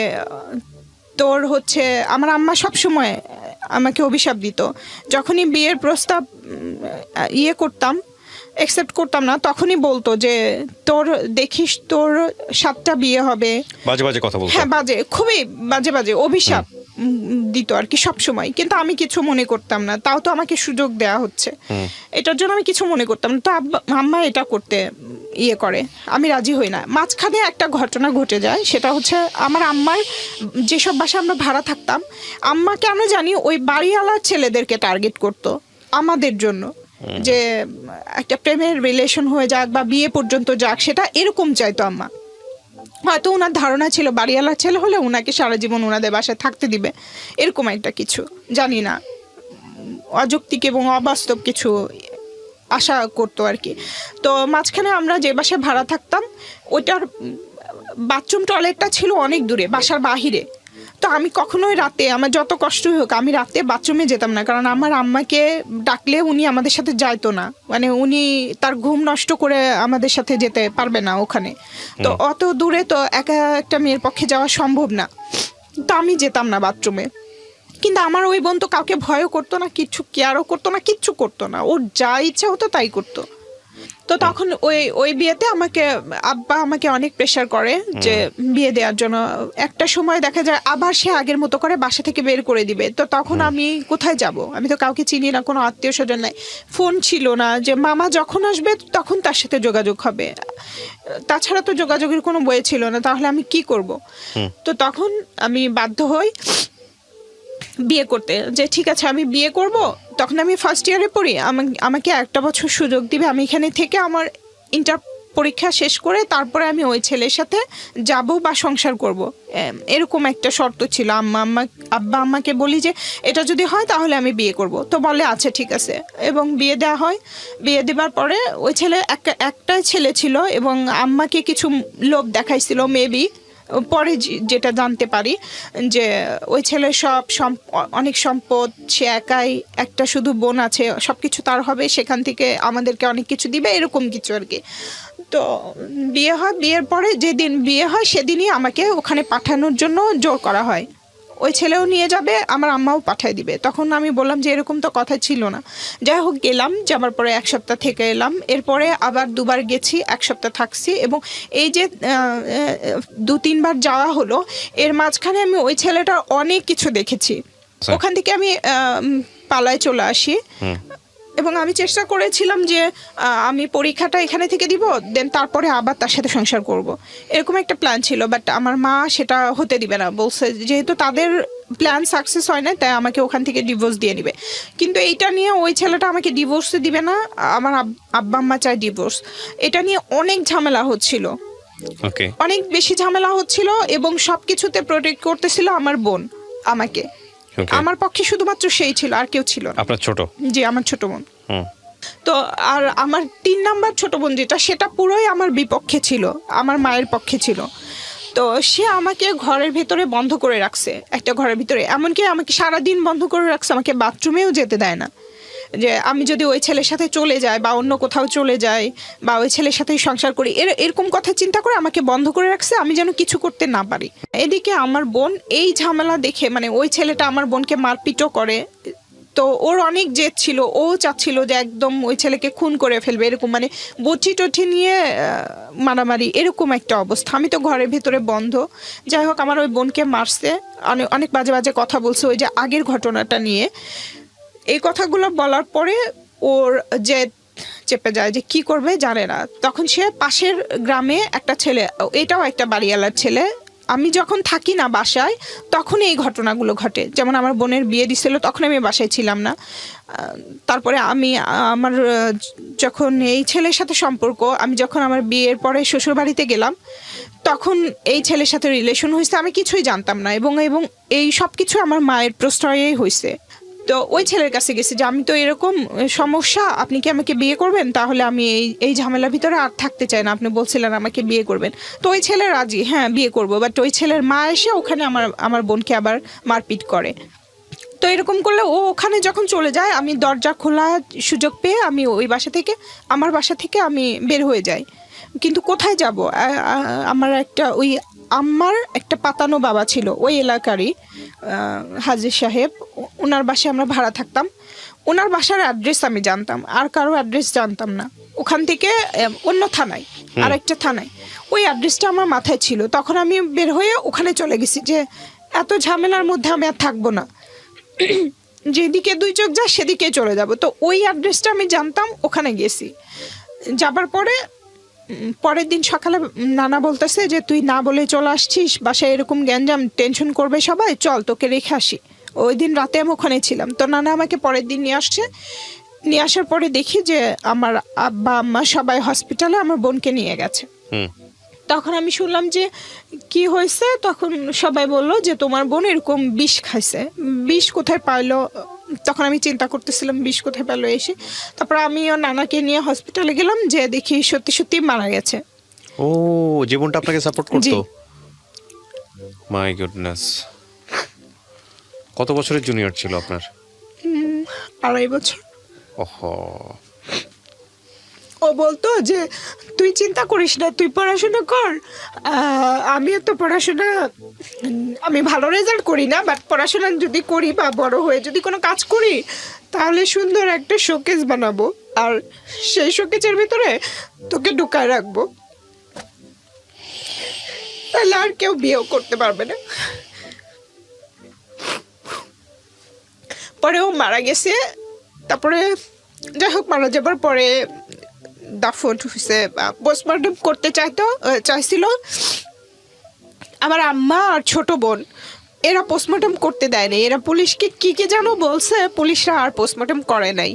Speaker 1: তোর হচ্ছে, আমার আম্মা সবসময় আমাকে অভিশাপ দিত। যখনই বিয়ের প্রস্তাব করতাম, অ্যাকসেপ্ট করতাম না, তখনই বলতো যে তোর দেখিস তোর 7টা বিয়ে হবে।
Speaker 2: বাজে কথা বলতো।
Speaker 1: হ্যাঁ, খুবই বাজে অভিশাপ দিত আর কি সব সময়। কিন্তু আমি কিছু মনে করতাম না, তাও তো আমাকে সুযোগ দেয়া হচ্ছে, এটার জন্য আমি কিছু মনে করতাম না। তো আম্মা এটা করতে করে, আমি রাজি হই না। মাঝখানে একটা ঘটনা ঘটে যায়, সেটা হচ্ছে আমার আম্মার যেসব বাসায় আমরা ভাড়া থাকতাম, আম্মা কেন জানি ওই বাড়িওয়ালার ছেলেদেরকে টার্গেট করতো আমাদের জন্য, যে একটা প্রেমের রিলেশন হয়ে যাক বা বিয়ে পর্যন্ত যাক, সেটা এরকম চাইতো আম্মা। হয়তো ওনার ধারণা ছিল বাড়িওয়ালার ছেলে হলে ওনাকে সারা জীবন ওনাদের বাসায় থাকতে দিবে, এরকম একটা কিছু, জানি না, অযৌক্তিক এবং অবাস্তব কিছু আশা করতো আর কি। তো মাঝখানে আমরা যে বাসায় ভাড়া থাকতাম, ওইটার বাথরুম টয়লেটটা ছিল অনেক দূরে, বাসার বাহিরে। তো আমি কখনোই রাতে, আমার যত কষ্টই হোক, আমি রাতে বাথরুমে যেতাম না, কারণ আমার আম্মাকে ডাকলে উনি আমাদের সাথে যাইতো না। মানে উনি তার ঘুম নষ্ট করে আমাদের সাথে যেতে পারবে না ওখানে। তো অত দূরে তো একা একটা মেয়ের পক্ষে যাওয়া সম্ভব না। তো আমি যেতাম না বাথরুমে। কিন্তু আমার ওই বোন তো কাউকে ভয়ও করতো না, কিচ্ছু কেয়ারও করতো না, কিচ্ছু করতো না, ওর যা ইচ্ছা হতো তাই করতো। তো তখন ওই বিয়েতে আব্বা আমাকে অনেক প্রেশার করে যে বিয়ে দেওয়ার জন্য। একটা সময় দেখা যায় আবার সে আগের মতো করে বাসা থেকে বের করে দিবে। তো তখন আমি কোথায় যাব? আমি তো কাউকে চিনি না, কোনো আত্মীয় স্বজন নাই, ফোন ছিল না যে মামা যখন আসবে তখন তার সাথে যোগাযোগ হবে, তাছাড়া তো যোগাযোগের কোনো বই ছিল না। তাহলে আমি কি করব? তো তখন আমি বাধ্য হই বিয়ে করতে, যে ঠিক আছে আমি বিয়ে করব। তখন আমি ফার্স্ট ইয়ারে পড়ি, আমাকে 1 বছর সুযোগ দিবে, আমি এখানে থেকে আমার ইন্টার পরীক্ষা শেষ করে তারপরে আমি ওই ছেলের সাথে যাব বা সংসার করব, এরকম একটা শর্ত ছিল। আব্বা আম্মাকে বলি যে এটা যদি হয় তাহলে আমি বিয়ে করব। তো বলে আচ্ছা ঠিক আছে, এবং বিয়ে দেওয়া হয়। বিয়ে দেওয়ার পরে ওই ছেলে একটাই ছেলে ছিল, এবং আম্মাকে কিছু লোভ দেখাইছিল মেবি, পরে যেটা জানতে পারি যে ওই ছেলের অনেক সম্পদ, সে একাই, একটা শুধু বোন আছে, সব কিছু তার হবে, সেখান থেকে আমাদেরকে অনেক কিছু দিবে, এরকম কিছু আর কি। তো বিয়ে হয়, বিয়ের পরে যেদিন বিয়ে হয় সেদিনই আমাকে ওখানে পাঠানোর জন্য জোর করা হয়। ওই ছেলেও নিয়ে যাবে, আমার আম্মাও পাঠিয়ে দিবে। তখন আমি বললাম যে এরকম তো কথা ছিল না। যাই হোক গেলাম, যাবার পরে 1 সপ্তাহ থেকে এলাম। এরপরে আবার 2বার গেছি, 1 সপ্তাহ থাকছি, এবং এই যে 2-3 বার যাওয়া হলো, এর মাঝখানে আমি ওই ছেলেটার অনেক কিছু দেখেছি। ওখান থেকে আমি পালায় চলে আসি, এবং আমি চেষ্টা করেছিলাম যে আমি পরীক্ষাটা এখানে থেকে দিব, দেন তারপরে আবার তার সাথে সংসার করব, এরকম একটা প্ল্যান ছিল। বাট আমার মা সেটা হতে দিবে না, বলছে যেহেতু তাদের প্ল্যান সাকসেস হয় না, তাই আমাকে ওখান থেকে ডিভোর্স দিয়ে নিবে। কিন্তু এইটা নিয়ে ওই ছেলেটা আমাকে ডিভোর্স দিবে না, আমার আব্বা আম্মা চায় ডিভোর্স। এটা নিয়ে অনেক ঝামেলা হচ্ছিল, অনেক বেশি ঝামেলা হচ্ছিল, এবং সবকিছুতে প্রোটেক্ট করতেছিল আমার বোন আমাকে। আমার পক্ষে শুধুমাত্র সেই ছিল, আর কেউ ছিল না।
Speaker 2: আপনার ছোট?
Speaker 1: জি, আমার ছোট বোন। তো আর আমার 3 নাম্বার ছোট বোন যেটা, সেটা পুরোই আমার বিপক্ষে ছিল, আমার মায়ের পক্ষে ছিল। তো সে আমাকে ঘরের ভেতরে বন্ধ করে রাখছে, একটা ঘরের ভিতরে, এমনকি আমাকে সারাদিন বন্ধ করে রাখছে, আমাকে বাথরুমেও যেতে দেয় না। যে আমি যদি ওই ছেলের সাথে চলে যাই বা অন্য কোথাও চলে যাই বা ওই ছেলের সাথেই সংসার করি, এরকম কথা চিন্তা করে আমাকে বন্ধ করে রাখছে, আমি যেন কিছু করতে না পারি। এদিকে আমার বোন এই ঝামেলা দেখে, মানে ওই ছেলেটা আমার বোনকে মারপিটও করে, তো ওর অনেক জেদ ছিল, ও চাচ্ছিল যে একদম ওই ছেলেকে খুন করে ফেলবে, এরকম মানে বটি টটি নিয়ে মারামারি, এরকম একটা অবস্থা। আমি তো ঘরের ভেতরে বন্ধ। যাই হোক, আমার ওই বোনকে মারছে, অনেক অনেক বাজে বাজে কথা বলছে ওই যে আগের ঘটনাটা নিয়ে। এই কথাগুলো বলার পরে ওর যে চেপে যায়, যে কি করবে জানে না। তখন সে পাশের গ্রামে একটা ছেলে, এটাও একটা বাড়িওয়ালার ছেলে, আমি যখন থাকি না বাসায় তখন এই ঘটনাগুলো ঘটে। যেমন আমার বোনের বিয়ে দিছিল, তখন আমি বাসায় ছিলাম না। তারপরে আমার যখন এই ছেলের সাথে সম্পর্ক, আমি যখন আমার বিয়ের পরে শ্বশুর বাড়িতে গেলাম, তখন এই ছেলের সাথে রিলেশন হয়েছে, আমি কিছুই জানতাম না, এবং এই সব কিছু আমার মায়ের প্রশ্রয়েই হয়েছে। তো ওই ছেলের কাছে গেছে যে আমি তো এরকম সমস্যা, আপনি কি আমাকে বিয়ে করবেন? তাহলে আমি এই ঝামেলার ভিতরে আর থাকতে চাই না, আপনি বলছিলেন আমাকে বিয়ে করবেন। তো ওই ছেলে রাজি, হ্যাঁ বিয়ে করবো। বাট ওই ছেলের মা এসে ওখানে আমার বোনকে আবার মারপিট করে। তো এরকম করলে ও ওখানে যখন চলে যায়, আমি দরজা খোলা সুযোগ পেয়ে আমি ওই আমার বাসা থেকে আমি বের হয়ে যাই। কিন্তু কোথায় যাব? আমার একটা পাতানো বাবা ছিল ওই এলাকারই, হাজির সাহেব, ওনার বাসায় আমরা ভাড়া থাকতাম। ওনার বাসার অ্যাড্রেস আমি জানতাম, আর কারো অ্যাড্রেস জানতাম না। ওখান থেকে অন্য থানায়, আরেকটা থানায় ওই অ্যাড্রেসটা আমার মাথায় ছিল। তখন আমি বের হয়ে ওখানে চলে গেছি যে এত ঝামেলার মধ্যে আমি আর থাকবো না, যেদিকে দুই চোখ যায় সেদিকে চলে যাব। তো ওই অ্যাড্রেসটা আমি জানতাম, ওখানে গেছি। যাবার পরের দিন সকালে নানা বলতেছে যে তুই না বলে চলে আসছিস, বাসায় এরকম গ্যাঞ্জাম, টেনশন করবে সবাই, চল তোকে রেখে আসি। ওই দিন রাতে আমি ওখানে ছিলাম। তো নানা আমাকে পরের দিন নিয়ে আসছে। নিয়ে আসার পরে দেখি যে আমার আব্বা আম্মা সবাই হসপিটালে আমার বোনকে নিয়ে গেছে। তখন আমি শুনলাম যে কি হয়েছে, তখন সবাই বললো যে তোমার বোন এরকম বিষ খাইছে। বিষ কোথায় পাইলো? তখন আমি চিন্তা করতেছিলাম বিষ কোথায় পেলো এসে। তারপর আমিও নানাকে নিয়ে হসপিটালে গেলাম, যে দেখি সত্যি সত্যি মারা গেছে।
Speaker 2: ও, জীবনটা আপনাকে সাপোর্ট করতো? My goodness. কত বছরের জুনিয়র ছিল আপনার?
Speaker 1: 2.5 বছর।
Speaker 2: ওহো।
Speaker 1: ও বলতো যে তুই চিন্তা করিস না, তুই পড়াশোনা কর। আমিও তো পড়াশোনা, আমি ভালো রেজাল্ট করি না, বাট পড়াশোনা যদি করি বা বড় হয়ে যদি কোনো কাজ করি, তাহলে সুন্দর একটা শোকেস বানাবো, আর সেই শোকেসের ভিতরে তোকে ঢুকায় রাখবো, তাহলে আর কেউ বিয়েও করতে পারবে না। পরে ও মারা গেছে। তারপরে যাই হোক, মারা যাবার পরে দাফন হয়েছে, পোস্টমর্টম করতে চাইছিল আমার আম্মা আর ছোট বোন। এরা পোস্টমর্টম করতে দেয়নি, এরা পুলিশকে কি যেন বলছে, পুলিশরা আর পোস্টমর্টম করে নাই।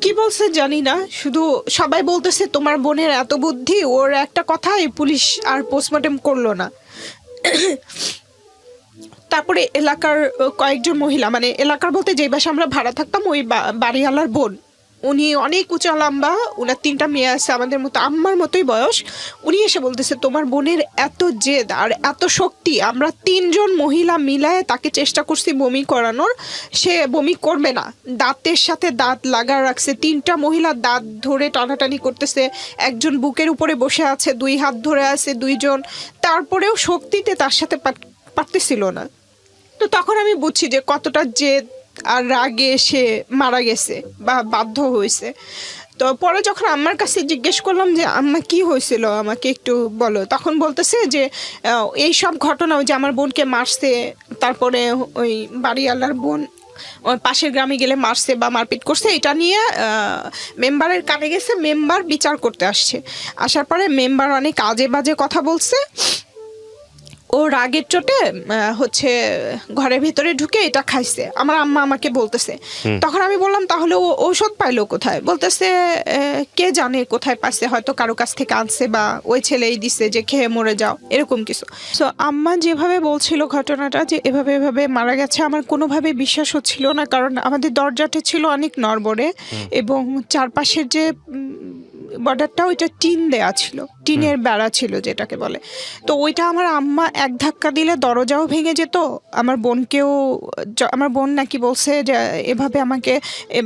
Speaker 1: কি বলছে জানি না, শুধু সবাই বলতেছে তোমার বোনের এত বুদ্ধি, ওর একটা কথাই পুলিশ আর পোস্টমর্টম করলো না। তারপরে এলাকার কয়েকজন মহিলা, মানে এলাকার বলতে যে বাসা আমরা ভাড়া থাকতাম, ওই বাড়িওয়ালার বোন, উনি অনেক উঁচা লম্বা, ওনার 3টা মেয়ে আছে আমাদের মতো, আম্মার মতোই বয়স। উনি এসে বলতেছে তোমার বোনের এত জেদ আর এত শক্তি, আমরা 3 জন মহিলা মিলায় তাকে চেষ্টা করছি বমি করানোর, সে বমি করবে না। দাঁতের সাথে দাঁত লাগা রাখছে, 3টা মহিলা দাঁত ধরে টানাটানি করতেছে, একজন বুকের উপরে বসে আছে, 2 হাত ধরে আছে 2 জন, তারপরেও শক্তিতে তার সাথে পারতেছিল না। তো তখন আমি বুঝছি যে কতটা জেদ আর রাগে সে মারা গেছে বা বাধ্য হয়েছে। তো পরে যখন আম্মার কাছে জিজ্ঞেস করলাম যে আম্মা কি হয়েছিল, আমাকে একটু বলো, তখন বলতেছে যে এই সব ঘটনা, যে আমার বোনকে মারছে, তারপরে ওই বাড়িওয়ালার বোন ওই পাশের গ্রামে গেলে মারছে বা মারপিট করছে, এটা নিয়ে মেম্বারের কানে গেছে, মেম্বার বিচার করতে আসছে। আসার পরে মেম্বার অনেক আজে বাজে কথা বলছে। ও রাগের চোটে হচ্ছে ঘরের ভেতরে ঢুকে এটা খাইছে, আমার আম্মা আমাকে বলতেছে। তখন আমি বললাম তাহলে ও ঔষধ পাইলো কোথায়? বলতেছে কে জানে কোথায় পাইছে, হয়তো কারো কাছ থেকে আনছে বা ওই ছেলেই দিছে যে খেয়ে মরে যাও, এরকম কিছু। সো আম্মা যেভাবে বলছিল ঘটনাটা যে এভাবে মারা গেছে, আমার কোনোভাবে বিশ্বাস হচ্ছিল না, কারণ আমাদের দরজাটা ছিল অনেক নড়বড়ে এবং চারপাশের যে বর্ডারটা ওইটা টিন দেয়া ছিল, টিনের বেড়া ছিল যেটাকে বলে। তো ওইটা আমার আম্মা এক ধাক্কা দিলে দরজাও ভেঙে যেত। আমার বোনকেও আমার বোন নাকি বলছে যে এভাবে আমাকে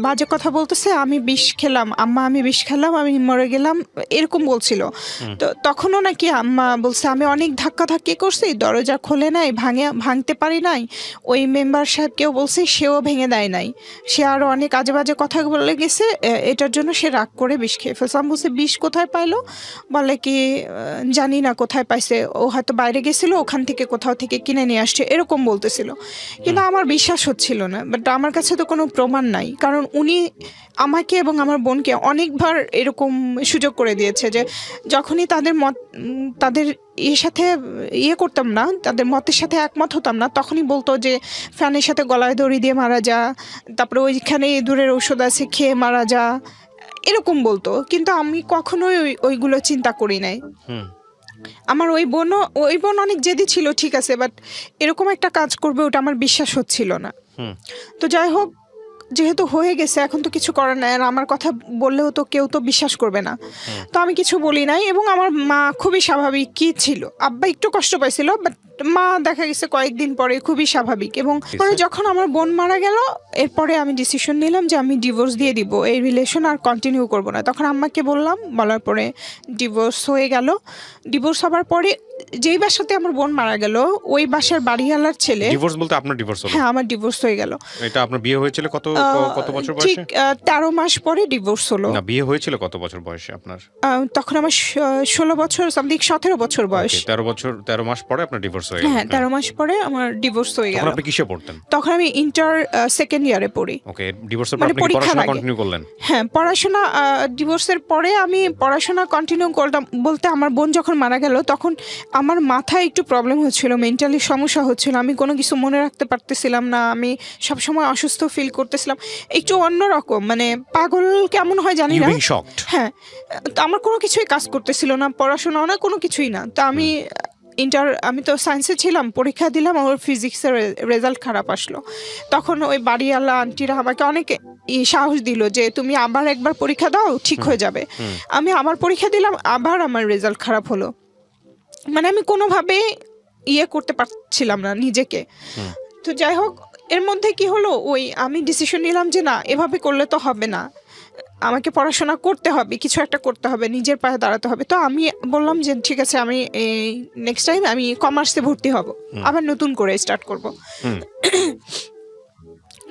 Speaker 1: বাজে কথা বলতেছে, আমি বিষ খেলাম আম্মা, আমি বিষ খেলাম, আমি মরে গেলাম, এরকম বলছিল। তো তখনও নাকি আম্মা বলছে আমি অনেক ধাক্কি করছি, দরজা খোলে নাই, ভাঙতে পারি নাই। ওই মেম্বার সাহেবকেও বলছে, সেও ভেঙে দেয় নাই। সে আরও অনেক আজে বাজে কথা বলে গেছে, এটার জন্য সে রাগ করে বিষ খেয়ে ফেলছে। আমি বলছি বিষ কোথায় পাইলো? বলে কি জানি না কোথায় পাইছে, ও হয়তো বাইরে গেছিলো, ওখান থেকে কোথাও থেকে কিনে নিয়ে আসছে, এরকম বলতেছিল। কিন্তু আমার বিশ্বাস হচ্ছিল না। বাট আমার কাছে তো কোনো প্রমাণ নাই, কারণ উনি আমাকে এবং আমার বোনকে অনেকবার এরকম সুযোগ করে দিয়েছে যে যখনই তাদের মত তাদের সাথে করতাম না, তাদের মতের সাথে একমত হতাম না, তখনই বলতো যে ফ্যানের সাথে গলায় দড়ি দিয়ে মারা যা, তারপরে ওইখানে দূরের ঔষধ আছে খেয়ে মারা যা, এরকম বলতো। কিন্তু আমি কখনোই ওইগুলো চিন্তা করি নাই। আমার ওই বোন অনেক জেদি ছিল, ঠিক আছে, বাট এরকম একটা কাজ করবে ওটা আমার বিশ্বাস হচ্ছিল না। তো যাই হোক, যেহেতু হয়ে গেছে এখন তো কিছু করার নাই, আর আমার কথা বললেও তো কেউ তো বিশ্বাস করবে না। তো আমি কিছু বলি নাই, এবং আমার মা খুবই স্বাভাবিক কি ছিল। আব্বা একটু কষ্ট পাইছিল, বাট মা দেখা গেছে কয়েকদিন পরে খুবই স্বাভাবিক। এবং পরে যখন আমার বোন মারা গেল, এরপরে আমি ডিসিশন নিলাম যে আমি ডিভোর্স দিয়ে দিব, এই রিলেশন আর কন্টিনিউ করব না। তখন আম্মাকে বললাম, বলার পরে ডিভোর্স হয়ে গেল। ডিভোর্স হওয়ার পরে যেই বাসাতে আমার বোন মারা গেল, ওই বাসার বাড়িওয়ালার ছেলে।
Speaker 2: ডিভোর্স বলতে আপনার ডিভোর্স হলো?
Speaker 1: হ্যাঁ, আমার ডিভোর্স হয়ে গেল।
Speaker 2: এটা আপনার বিয়ে হয়েছিল কত বছর বয়সে?
Speaker 1: ঠিক 13 মাস পরে ডিভোর্স হলো।
Speaker 2: না, বিয়ে হয়েছিল কত বছর বয়সে আপনার?
Speaker 1: তখন আমার 16 বছর, সামথিং 17 বছর বয়স।
Speaker 2: 13 মাস পরে আপনার ডিভোর্স হয়ে গেল?
Speaker 1: হ্যাঁ, 13 মাস পরে আমার ডিভোর্স হয়ে গেল।
Speaker 2: তখন আপনি কিসে পড়তেন?
Speaker 1: তখন আমি ইন্টার সেকেন্ড ইয়ারে পড়ি।
Speaker 2: ওকে, ডিভোর্সের পর আপনি কি পড়াশোনা কন্টিনিউ করলেন?
Speaker 1: হ্যাঁ, পড়াশোনা ডিভোর্সের পরে আমি পড়াশোনা কন্টিনিউ করলাম। বলতে আমার বোন যখন মারা গেল, তখন আমার মাথায় একটু প্রবলেম হচ্ছিল, মেন্টালি সমস্যা হচ্ছিল, আমি কোনো কিছু মনে রাখতে পারতেছিলাম না, আমি সবসময় অসুস্থ ফিল করতেছিলাম, একটু অন্যরকম, মানে পাগল কেমন হয় জানি না। হ্যাঁ, তো আমার কোনো কিছুই কাজ করতেছিল না, পড়াশোনা না, কোনো কিছুই না। তো আমি তো সায়েন্সে ছিলাম, পরীক্ষা দিলাম, আমার ফিজিক্সের রেজাল্ট খারাপ আসলো। তখন ওই বাড়িওয়ালা আন্টিরা আমাকে অনেক সাহস দিল যে তুমি আবার একবার পরীক্ষা দাও, ঠিক হয়ে যাবে। আমি আবার পরীক্ষা দিলাম, আবার আমার রেজাল্ট খারাপ হলো। মানে আমি কোনোভাবে করতে পারছিলাম না নিজেকে। তো যাই হোক, এর মধ্যে কি হলো, আমি ডিসিশন নিলাম যে না, এভাবে করলে তো হবে না, আমাকে পড়াশোনা করতে হবে, কিছু একটা করতে হবে, নিজের পায়ে দাঁড়াতে হবে। তো আমি বললাম যে ঠিক আছে, আমি নেক্সট টাইম আমি কমার্সে ভর্তি হব, আবার নতুন করে স্টার্ট করব।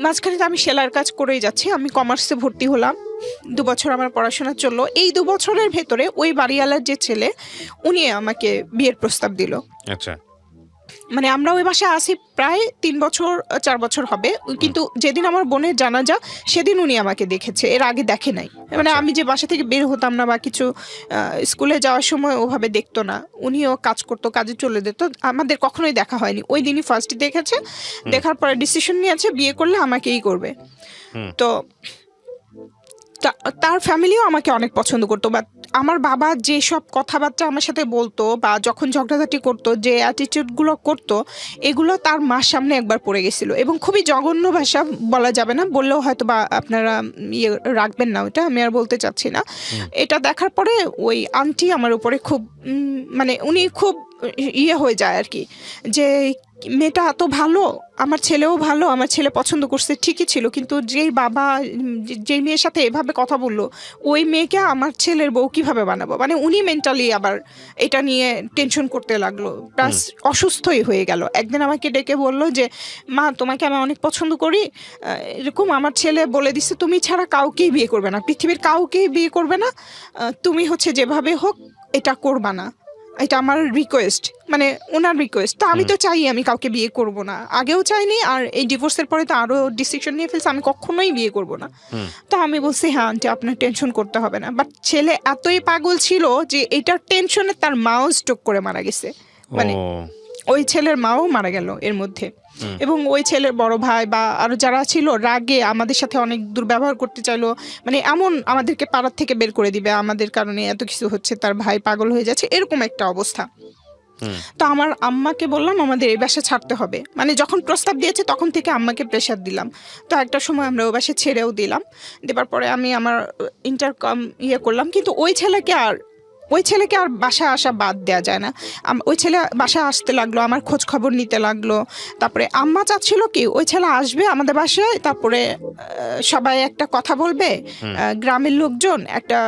Speaker 1: মাঝখানে তো আমি সেলাইয়ের কাজ করেই যাচ্ছি। আমি কমার্সে ভর্তি হলাম, 2 বছর আমার পড়াশোনা চললো। এই 2 বছরের ভেতরে ওই বাড়িওয়ালার যে ছেলে, উনি আমাকে বিয়ের প্রস্তাব দিল। আচ্ছা, মানে আমরা ওই বাসায় আসি প্রায় 4 বছর হবে, কিন্তু যেদিন আমার বোনের জানাজা সেদিন উনি আমাকে দেখেছে, এর আগে দেখে নাই। মানে আমি যে বাসা থেকে বের হতাম না বা কিছু স্কুলে যাওয়ার সময় ওভাবে দেখতো না, উনিও কাজ করতো, কাজে চলে যেত, আমাদের কখনোই দেখা হয়নি। ওই দিনই ফার্স্ট দেখেছে, দেখার পরে ডিসিশন নিয়েছে বিয়ে করলে আমাকেই করবে। তো তার ফ্যামিলিও আমাকে অনেক পছন্দ করতো, বাট আমার বাবা যেসব কথাবার্তা আমার সাথে বলতো বা যখন ঝগড়াঝাটি করতো, যে অ্যাটিটিউডগুলো করতো, এগুলো তার মার সামনে একবার পড়ে গেছিল। এবং খুবই জঘন্য ভাষা, বলা যাবে না, বললেও হয়তো বা আপনারা রাখবেন না, ওটা আমি আর বলতে চাচ্ছি না। এটা দেখার পরে ওই আন্টি আমার উপরে খুব মানে উনি খুব হয়ে যায় আর কি, যে মেয়েটা এত ভালো, আমার ছেলেও ভালো, আমার ছেলে পছন্দ করছে ঠিকই ছিল, কিন্তু যেই বাবা যেই মেয়ের সাথে এভাবে কথা বললো, ওই মেয়েকে আমার ছেলের বউ কিভাবে বানাবো, মানে উনি মেন্টালি আবার এটা নিয়ে টেনশন করতে লাগলো, প্লাস অসুস্থই হয়ে গেল। একদিন আমাকে ডেকে বললো যে মা, তোমাকে আমি অনেক পছন্দ করি, এরকম আমার ছেলে বলে দিচ্ছে তুমি ছাড়া কাউকেই বিয়ে করবে না, পৃথিবীর কাউকেই বিয়ে করবে না, তুমি যেভাবে হোক এটা করবা না, এটা আমার রিকোয়েস্ট, মানে ওনার রিকোয়েস্ট। তো আমি তো চাই আমি কাউকে বিয়ে করব না, আগেও চাইনি, আর এই ডিভোর্সের পরে তো আরও ডিসিশন নিয়ে ফেলছে আমি কখনোই বিয়ে করব না। তো আমি বলছি হ্যাঁ আন্টি, আপনার টেনশন করতে হবে না। বাট ছেলে এতই পাগল ছিল যে এটার টেনশনে তার মাও স্ট্রোক করে মারা গেছে, মানে ওই ছেলের মাও মারা গেল এর মধ্যে। এবং ওই ছেলের বড় ভাই বা আরো যারা ছিল রাগে আমাদের সাথে অনেক দুর্ব্যবহার করতে চাইলো, মানে এমন আমাদেরকে পাড়ার থেকে বের করে দিবে, আমাদের কারণে এত কিছু হচ্ছে, তার ভাই পাগল হয়ে যাচ্ছে, এরকম একটা অবস্থা। তো আমার আম্মাকে বললাম আমাদের এই বাসা ছাড়তে হবে, মানে যখন প্রস্তাব দিয়েছে তখন থেকে আম্মাকে প্রেশার দিলাম। তো একটা সময় আমরা ওই বাসা ছেড়েও দিলাম, দেবার পরে আমি আমার ইন্টারকম করলাম, কিন্তু ওই ছেলেকে আর ওই ছেলেকে আর বাসায় আসা বাদ দেওয়া যায় না। ওই ছেলে বাসায় আসতে লাগলো, আমার খোঁজ খবর নিতে লাগলো। তারপরে আম্মা চাচ্ছিল কি ওই ছেলে আসবে আমাদের বাসায়, তারপরে সবাই একটা কথা বলবে, গ্রামের লোকজন একটা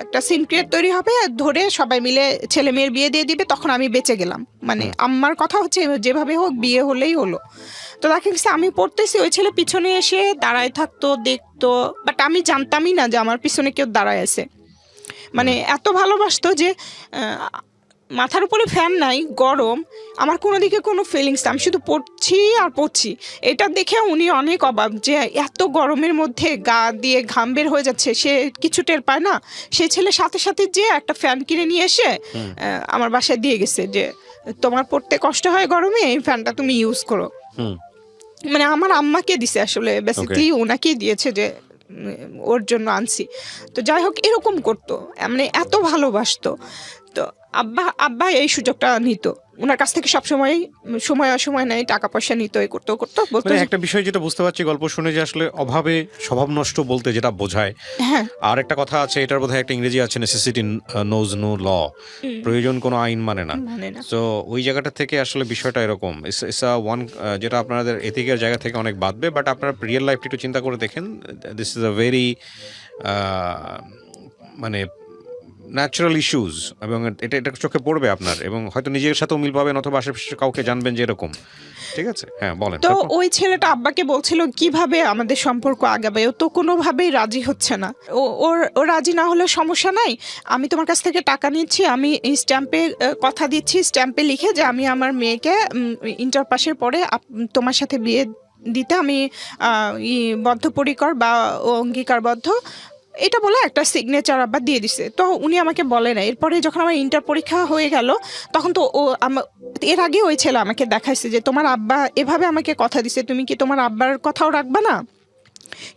Speaker 1: একটা সিন ক্রিয়েট তৈরি হবে, ধরে সবাই মিলে ছেলে মেয়ের বিয়ে দিয়ে দিবে, তখন আমি বেঁচে গেলাম। মানে আম্মার কথা হচ্ছে যেভাবে হোক বিয়ে হলেই হলো। তো দেখা গেছে আমি পড়তেছি, ওই ছেলে পিছনে এসে দাঁড়ায় থাকতো, দেখতো, বাট আমি জানতামই না যে আমার পিছনে কেউ দাঁড়ায় আছে। মানে এত ভালোবাসতো যে মাথার উপরে ফ্যান নাই, গরম, আমার কোনো দিকে কোনো ফিলিংস, আমি শুধু পড়ছি আর পড়ছি। এটা দেখে উনি অনেক অবাক যে এত গরমের মধ্যে গা দিয়ে ঘাম বের হয়ে যাচ্ছে, সে কিছু টের পায় না। সেই ছেলে সাথে সাথে যে একটা ফ্যান কিনে নিয়ে এসে আমার বাসায় দিয়ে গেছে যে তোমার পড়তে কষ্ট হয় গরমে, এই ফ্যানটা তুমি ইউজ করো। মানে আমার আম্মাকে দিছে আসলে, বেসিক্যালি ওনাকেই দিয়েছে যে ওর জন্য আনছি। তো যাই হোক এরকম করতো, মানে এত ভালোবাসতো। তো আব্বা এই সুযোগটা নিত ওনার কাছ থেকে সবসময়, সময় অসময় নেই, টাকা পয়সা নিত, এই করতো বলতো।
Speaker 2: মানে একটা বিষয় যেটা বুঝতে পারছি গল্প শুনে যে আসলে অভাবে স্বভাব নষ্ট বলতে যেটা বোঝায়।
Speaker 1: হ্যাঁ,
Speaker 2: আর একটা কথা আছে, এটার বোধহয় একটা ইংরেজি আছে, নেসেসিটি নোজ নো ল, প্রয়োজন কোনো আইন মানে না। তো ওই জায়গাটা থেকে আসলে বিষয়টা এরকম, ওয়ান যেটা আপনাদের এথিকের জায়গা থেকে অনেক বাদবে, বাট আপনারা রিয়েল লাইফটা একটু চিন্তা করে দেখেন, দিস ইজ আ ভেরি মানে ন্যাচারাল ইস্যুজ, এবং এটা চোখে পড়বে আপনার, এবং হয়তো নিজের সাথেও মিল পাবেন অথবা আশেপাশে কাউকে জানবেন যে এরকম। ঠিক আছে, হ্যাঁ বলেন।
Speaker 1: তো ওই ছেলেটা আব্বাকে বলছিল কিভাবে আমাদের সম্পর্ক আগাবে, ও তো কোনোভাবেই রাজি হচ্ছে না। ও রাজি না হলে সমস্যা নাই, আমি তোমার কাছ থেকে টাকা নিচ্ছি, আমি এই স্ট্যাম্পে কথা দিচ্ছি, স্ট্যাম্পে লিখে যে আমি আমার মেয়েকে ইন্টার পাসের পরে তোমার সাথে বিয়ে দিতে আমি বদ্ধপরিকর বা অঙ্গীকারবদ্ধ, এটা বলে একটা সিগনেচার আবার দিয়ে দিছে। তো উনি আমাকে বলে না। এরপরে যখন আমার ইন্টার পরীক্ষা হয়ে গেল, তখন তো এর আগে ওই ছেলে আমাকে দেখাইছে যে তোমার আব্বা এভাবে আমাকে কথা দিছে, তুমি কি তোমার আব্বার কথাও রাখবা না?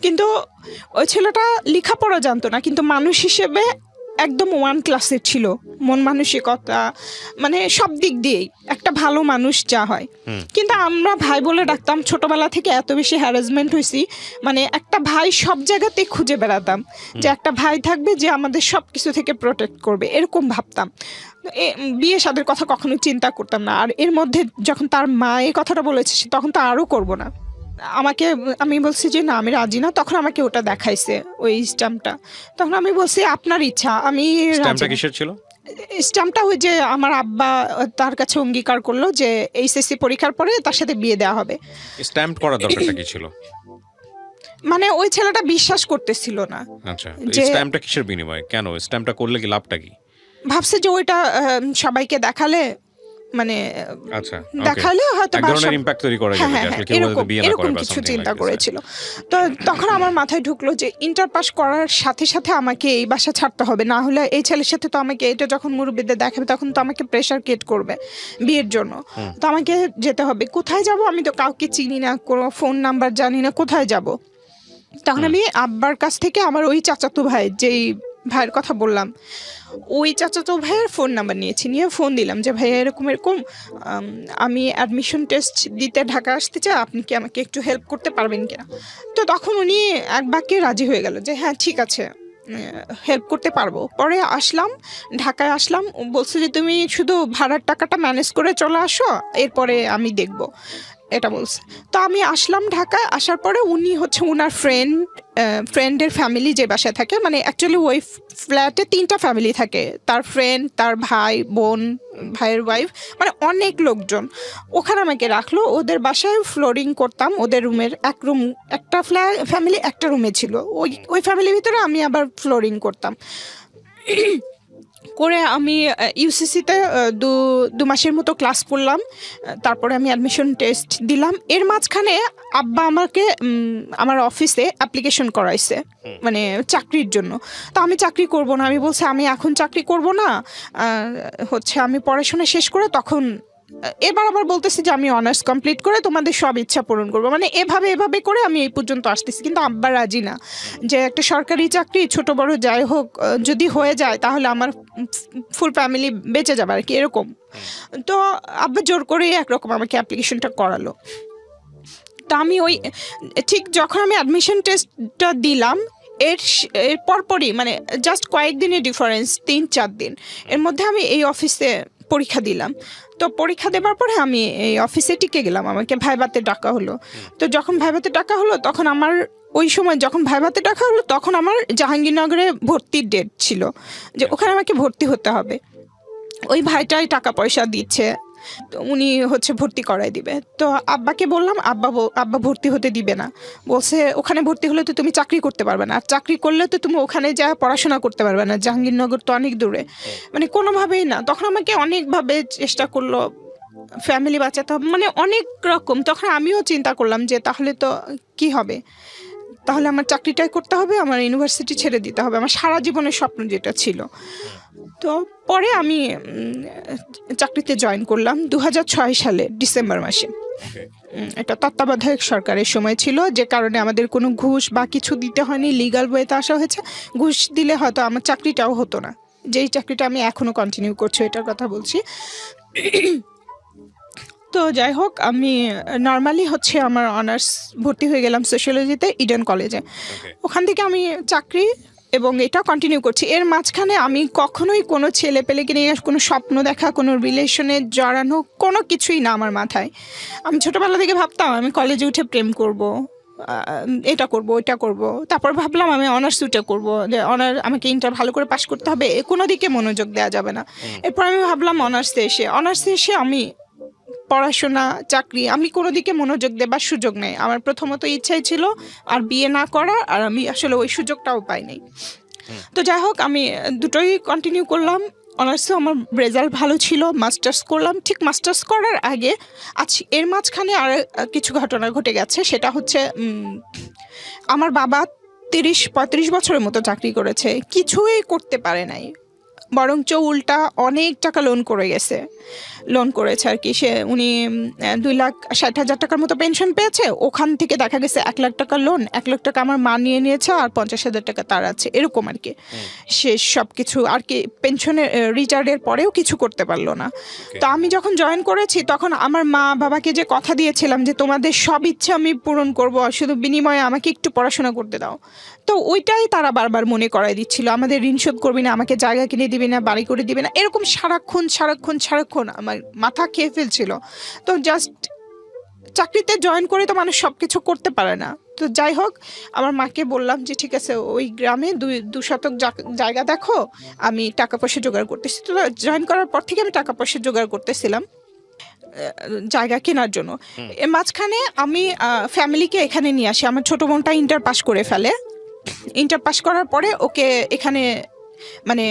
Speaker 1: কিন্তু ওই ছেলেটা লেখাপড়া জানতো না, কিন্তু মানুষ হিসেবে একদম ওয়ান ক্লাসের ছিল, মন মানসিকতা মানে সব দিক দিয়েই একটা ভালো মানুষ যা হয়। কিন্তু আমরা ভাই বলে ডাকতাম, ছোটবেলা থেকে এত বেশি হ্যারাসমেন্ট হয়েছি, মানে একটা ভাই সব জায়গাতেই খুঁজে বেড়াতাম যে একটা ভাই থাকবে যে আমাদের সব কিছু থেকে প্রোটেক্ট করবে, এরকম ভাবতাম। বিয়ে শাদীর কথা কখনো চিন্তা করতাম না। আর এর মধ্যে যখন তার মা এই কথাটা বলেছে, তখন তো আরও করবো না। আমি বলছি যে না আমি রাজি না, তখন আমাকে ওটা দেখাইছে ওই স্ট্যাম্পটা। তখন আমি বলছি আপনার ইচ্ছা, আমি
Speaker 2: স্ট্যাম্পটা কিসের ছিল?
Speaker 1: স্ট্যাম্পটা ওই যে আমার আব্বা তার কাছে অঙ্গীকার করলো যে এইচএসসি পরীক্ষার পরে তার সাথে বিয়ে দেওয়া হবে।
Speaker 2: স্ট্যাম্প করার দরকারটা কি ছিল?
Speaker 1: মানে ওই ছেলেটা বিশ্বাস করতেছিল না।
Speaker 2: আচ্ছা, এই স্ট্যাম্পটা কিসের বিনিময়ে, কেন স্ট্যাম্পটা করলে কি লাভটা কি?
Speaker 1: ভাবছে যে ওইটা সবাইকে দেখালে, মানে
Speaker 2: আচ্ছা
Speaker 1: দেখালে হয়তো
Speaker 2: এক ধরনের ইমপ্যাক্ট তৈরি করা যাবে, আসলে কেউ যদি বিয়ে না করে বা
Speaker 1: কিছু
Speaker 2: সামথিং
Speaker 1: চিন্তা
Speaker 2: লাইক
Speaker 1: করেছিল। তো তখন আমার মাথায় ঢুকলো যে ইন্টার পাস করার সাথে সাথে আমাকে এই বাসা ছাড়তে হবে, না হলে এই ছেলের সাথে তো আমাকে, এটা যখন মুরব্বিদের দেখাবে তখন তো আমাকে প্রেশার ক্রিয়েট করবে বিয়ের জন্য। তো আমাকে যেতে হবে। কোথায় যাব? আমি তো কাউকে চিনি না, কোনো ফোন নাম্বার জানি না, কোথায় যাব? তখন আমি আব্বার কাছ থেকে আমার ওই চাচাতো ভাই, যেই ভাইয়ের কথা বললাম, ওই চাচাতো ভাইয়ের ফোন নাম্বার নিয়েছি, নিয়ে ফোন দিলাম যে ভাইয়া এরকম এরকম আমি অ্যাডমিশন টেস্ট দিতে ঢাকা আসতে চাই, আপনি কি আমাকে একটু হেল্প করতে পারবেন কিনা? তো তখন উনি এক বাক্যে রাজি হয়ে গেল যে হ্যাঁ ঠিক আছে, হেল্প করতে পারবো। পরে আসলাম, ঢাকায় আসলাম, বলছে যে তুমি শুধু ভাড়ার টাকাটা ম্যানেজ করে চলে আসো, এরপরে আমি দেখব, এটা বলছে। তো আমি আসলাম ঢাকায়। আসার পরে উনি হচ্ছে ওনার ফ্রেন্ডের ফ্যামিলি যে বাসায় থাকে, মানে অ্যাকচুয়ালি ওই ফ্ল্যাটে 3টা ফ্যামিলি থাকে, তার ফ্রেন্ড, তার ভাই বোন, ভাইয়ের ওয়াইফ, মানে অনেক লোকজন। ওখানে আমাকে রাখলো, ওদের বাসায় ফ্লোরিং করতাম, ওদের রুমের একটা ফ্যামিলি একটা রুমে ছিল, ওই ফ্যামিলির ভিতরে আমি আবার ফ্লোরিং করতাম। করে আমি ইউসিসিতে 2 মাসের মতো ক্লাস করলাম। তারপরে আমি অ্যাডমিশন টেস্ট দিলাম। এর মাঝখানে আব্বা আমাকে আমার অফিসে অ্যাপ্লিকেশন করাইছে, মানে চাকরির জন্য। তো আমি চাকরি করব না, আমি বলছি আমি এখন চাকরি করব না, হচ্ছে আমি পড়াশোনা শেষ করে তখন, এবার আবার বলতেছি যে আমি অনার্স কমপ্লিট করে তোমাদের সব ইচ্ছা পূরণ করবো, মানে এভাবে করে আমি এই পর্যন্ত আসতেছি। কিন্তু আব্বা রাজি না, যে একটা সরকারি চাকরি ছোট বড় যাই হোক যদি হয়ে যায় তাহলে আমার ফুল ফ্যামিলি বেঁচে যাবে আর কি, এরকম। তো আব্বা জোর করেই একরকম আমাকে অ্যাপ্লিকেশনটা করালো। তা আমি ওই ঠিক যখন আমি অ্যাডমিশন টেস্টটা দিলাম, এর পরপরই মানে জাস্ট কয়েকদিনের ডিফারেন্স, 3-4 দিন এর মধ্যে আমি এই অফিসে পরীক্ষা দিলাম। তো পরীক্ষা দেওয়ার পরে আমি এই অফিসে টিকে গেলাম, আমাকে ভাইভাতে ডাকা হলো। তো যখন ভাইভাতে ডাকা হলো তখন আমার ওই সময় যখন ভাইভাতে ডাকা হলো তখন আমার জাহাঙ্গীরনগরে ভর্তির ডেট ছিল, যে ওখানে আমাকে ভর্তি হতে হবে। ওই ভাইটাই টাকা পয়সা দিচ্ছে, তো উনি হচ্ছে ভর্তি করাই দিবে। তো আব্বাকে বললাম, আব্বা ভর্তি হতে দিবে না, বলছে ওখানে ভর্তি হলে তো তুমি চাকরি করতে পারবে না, আর চাকরি করলে তো তুমি ওখানে যা পড়াশোনা করতে পারবে না, জাহাঙ্গীরনগর তো অনেক দূরে, মানে কোনোভাবেই না। তখন আমাকে অনেকভাবে চেষ্টা করলো ফ্যামিলি বাঁচাতে হবে, মানে অনেক রকম। তখন আমিও চিন্তা করলাম যে তাহলে তো কি হবে, তাহলে আমার চাকরিটাই করতে হবে, আমার ইউনিভার্সিটি ছেড়ে দিতে হবে, আমার সারা জীবনের স্বপ্ন যেটা ছিল। তো পরে আমি চাকরিতে জয়েন করলাম 2006 সালে ডিসেম্বর মাসে। এটা তত্ত্বাবধায়ক সরকারের সময় ছিল, যে কারণে আমাদের কোনো ঘুষ বা কিছু দিতে হয়নি, লিগ্যাল ওয়েতে আসা হয়েছে। ঘুষ দিলে হয়তো আমার চাকরিটাও হতো না, যেই চাকরিটা আমি এখনও কন্টিনিউ করছি এটার কথা বলছি। তো যাই হোক, আমি নর্মালি হচ্ছে আমার অনার্স ভর্তি হয়ে গেলাম সোশিয়োলজিতে ইডেন কলেজে। ওখান থেকে আমি চাকরি এবং এটা কন্টিনিউ করছি। এর মাঝখানে আমি কখনোই কোনো ছেলে পেলেকে নিয়ে কোনো স্বপ্ন দেখা, কোনো রিলেশনে জড়ানো কোনো কিছুই না আমার মাথায়। আমি ছোটোবেলা থেকে ভাবতাম আমি কলেজে উঠে প্রেম করব, এটা করব, ওইটা করব। তারপর ভাবলাম আমি অনার্স উঠে করবো, যে আমাকে ইন্টার ভালো করে পাশ করতে হবে, কোনো দিকে মনোযোগ দেওয়া যাবে না। এরপর আমি ভাবলাম অনার্সে এসে আমি পড়াশোনা, চাকরি, আমি কোনো দিকে মনোযোগ দেবার সুযোগ নেই। আমার প্রথমত ইচ্ছাই ছিল আর বিয়ে না করা, আর আমি আসলে ওই সুযোগটাও পাইনি। তো যাই হোক, আমি দুটোই কন্টিনিউ করলাম। অনার্সে আমার রেজাল্ট ভালো ছিল, মাস্টার্স করলাম। ঠিক মাস্টার্স করার আগে এর মাঝখানে আর কিছু ঘটনা ঘটে গেছে। সেটা হচ্ছে আমার বাবা 30-35 বছরের মতো চাকরি করেছে, কিছুই করতে পারে নাই, বরঞ্চ উল্টা অনেক টাকা লোন করেছে আর কি। উনি 2,60,000 টাকার মতো পেনশন পেয়েছে, ওখান থেকে দেখা গেছে 1 লাখ টাকা লোন, 1 লাখ টাকা আমার মা নিয়ে নিয়েছে, আর 50,000 টাকা তার আছে, এরকম আর কি। সে সব কিছু আর কি পেনশনের রিটায়ার্ডের পরেও কিছু করতে পারলো না। তো আমি যখন জয়েন করেছি তখন আমার মা বাবাকে যে কথা দিয়েছিলাম যে তোমাদের সব ইচ্ছা আমি পূরণ করব, শুধু বিনিময়ে আমাকে একটু পড়াশোনা করতে দাও, তো ওইটাই তারা বারবার মনে করাই দিচ্ছিল। আমাদের ঋণ শোধ করবি না, আমাকে জায়গা কিনে দিবি না, বাড়ি করে দিবি না, এরকম সারাক্ষণ আমার মাথা খেয়ে ফেলছিল। তো জাস্ট চাকরিতে জয়েন করে তো মানুষ সব কিছু করতে পারে না। তো যাই হোক, আমার মাকে বললাম যে ঠিক আছে, ওই গ্রামে 2 শতক জায়গা দেখো, আমি টাকা পয়সা জোগাড় করতেছি। তো জয়েন করার পর থেকে আমি টাকা পয়সা জোগাড় করতেছিলাম জায়গা কেনার জন্য। এর মাঝখানে আমি ফ্যামিলিকে এখানে নিয়ে আসি। আমার ছোটো বোনটা ইন্টার পাস করে ফেলে। ইন্টার পাস করার পরে ওকে এখানে মানে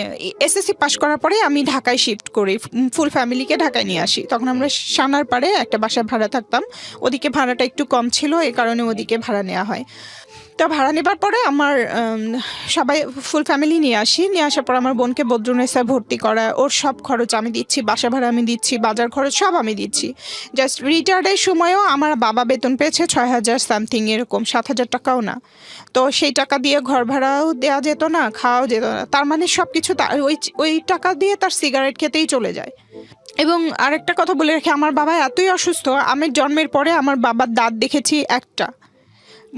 Speaker 1: এসএসসি পাস করার পরে আমি ঢাকায় শিফট করি, ফুল ফ্যামিলিকে ঢাকায় নিয়ে আসি। তখন আমরা সানার পাড়ে একটা বাসায় ভাড়া থাকতাম, ওদিকে ভাড়াটা একটু কম ছিল, এই কারণে ওদিকে ভাড়া নেওয়া হয়। তো ভাড়া নেবার পরে আমার সবাই ফুল ফ্যামিলি নিয়ে আসার পর আমার বোনকে বদ্রুনেসায় ভর্তি করা, ওর সব খরচ আমি দিচ্ছি, বাসা ভাড়া আমি দিচ্ছি, বাজার খরচ সব আমি দিচ্ছি। জাস্ট রিটায়ার্ডের সময়ও আমার বাবা বেতন পেয়েছে 6,000 সামথিং, এরকম 7,000 টাকাও না। তো সেই টাকা দিয়ে ঘর ভাড়াও দেওয়া যেত না, খাওয়াও যেত না। তার মানে সব কিছু ওই টাকা দিয়ে তার সিগারেট খেতেই চলে যায়। এবং আরেকটা কথা বলে রাখি, আমার বাবা এতই অসুস্থ, আমি জন্মের পরে আমার বাবার দাঁত দেখেছি একটা,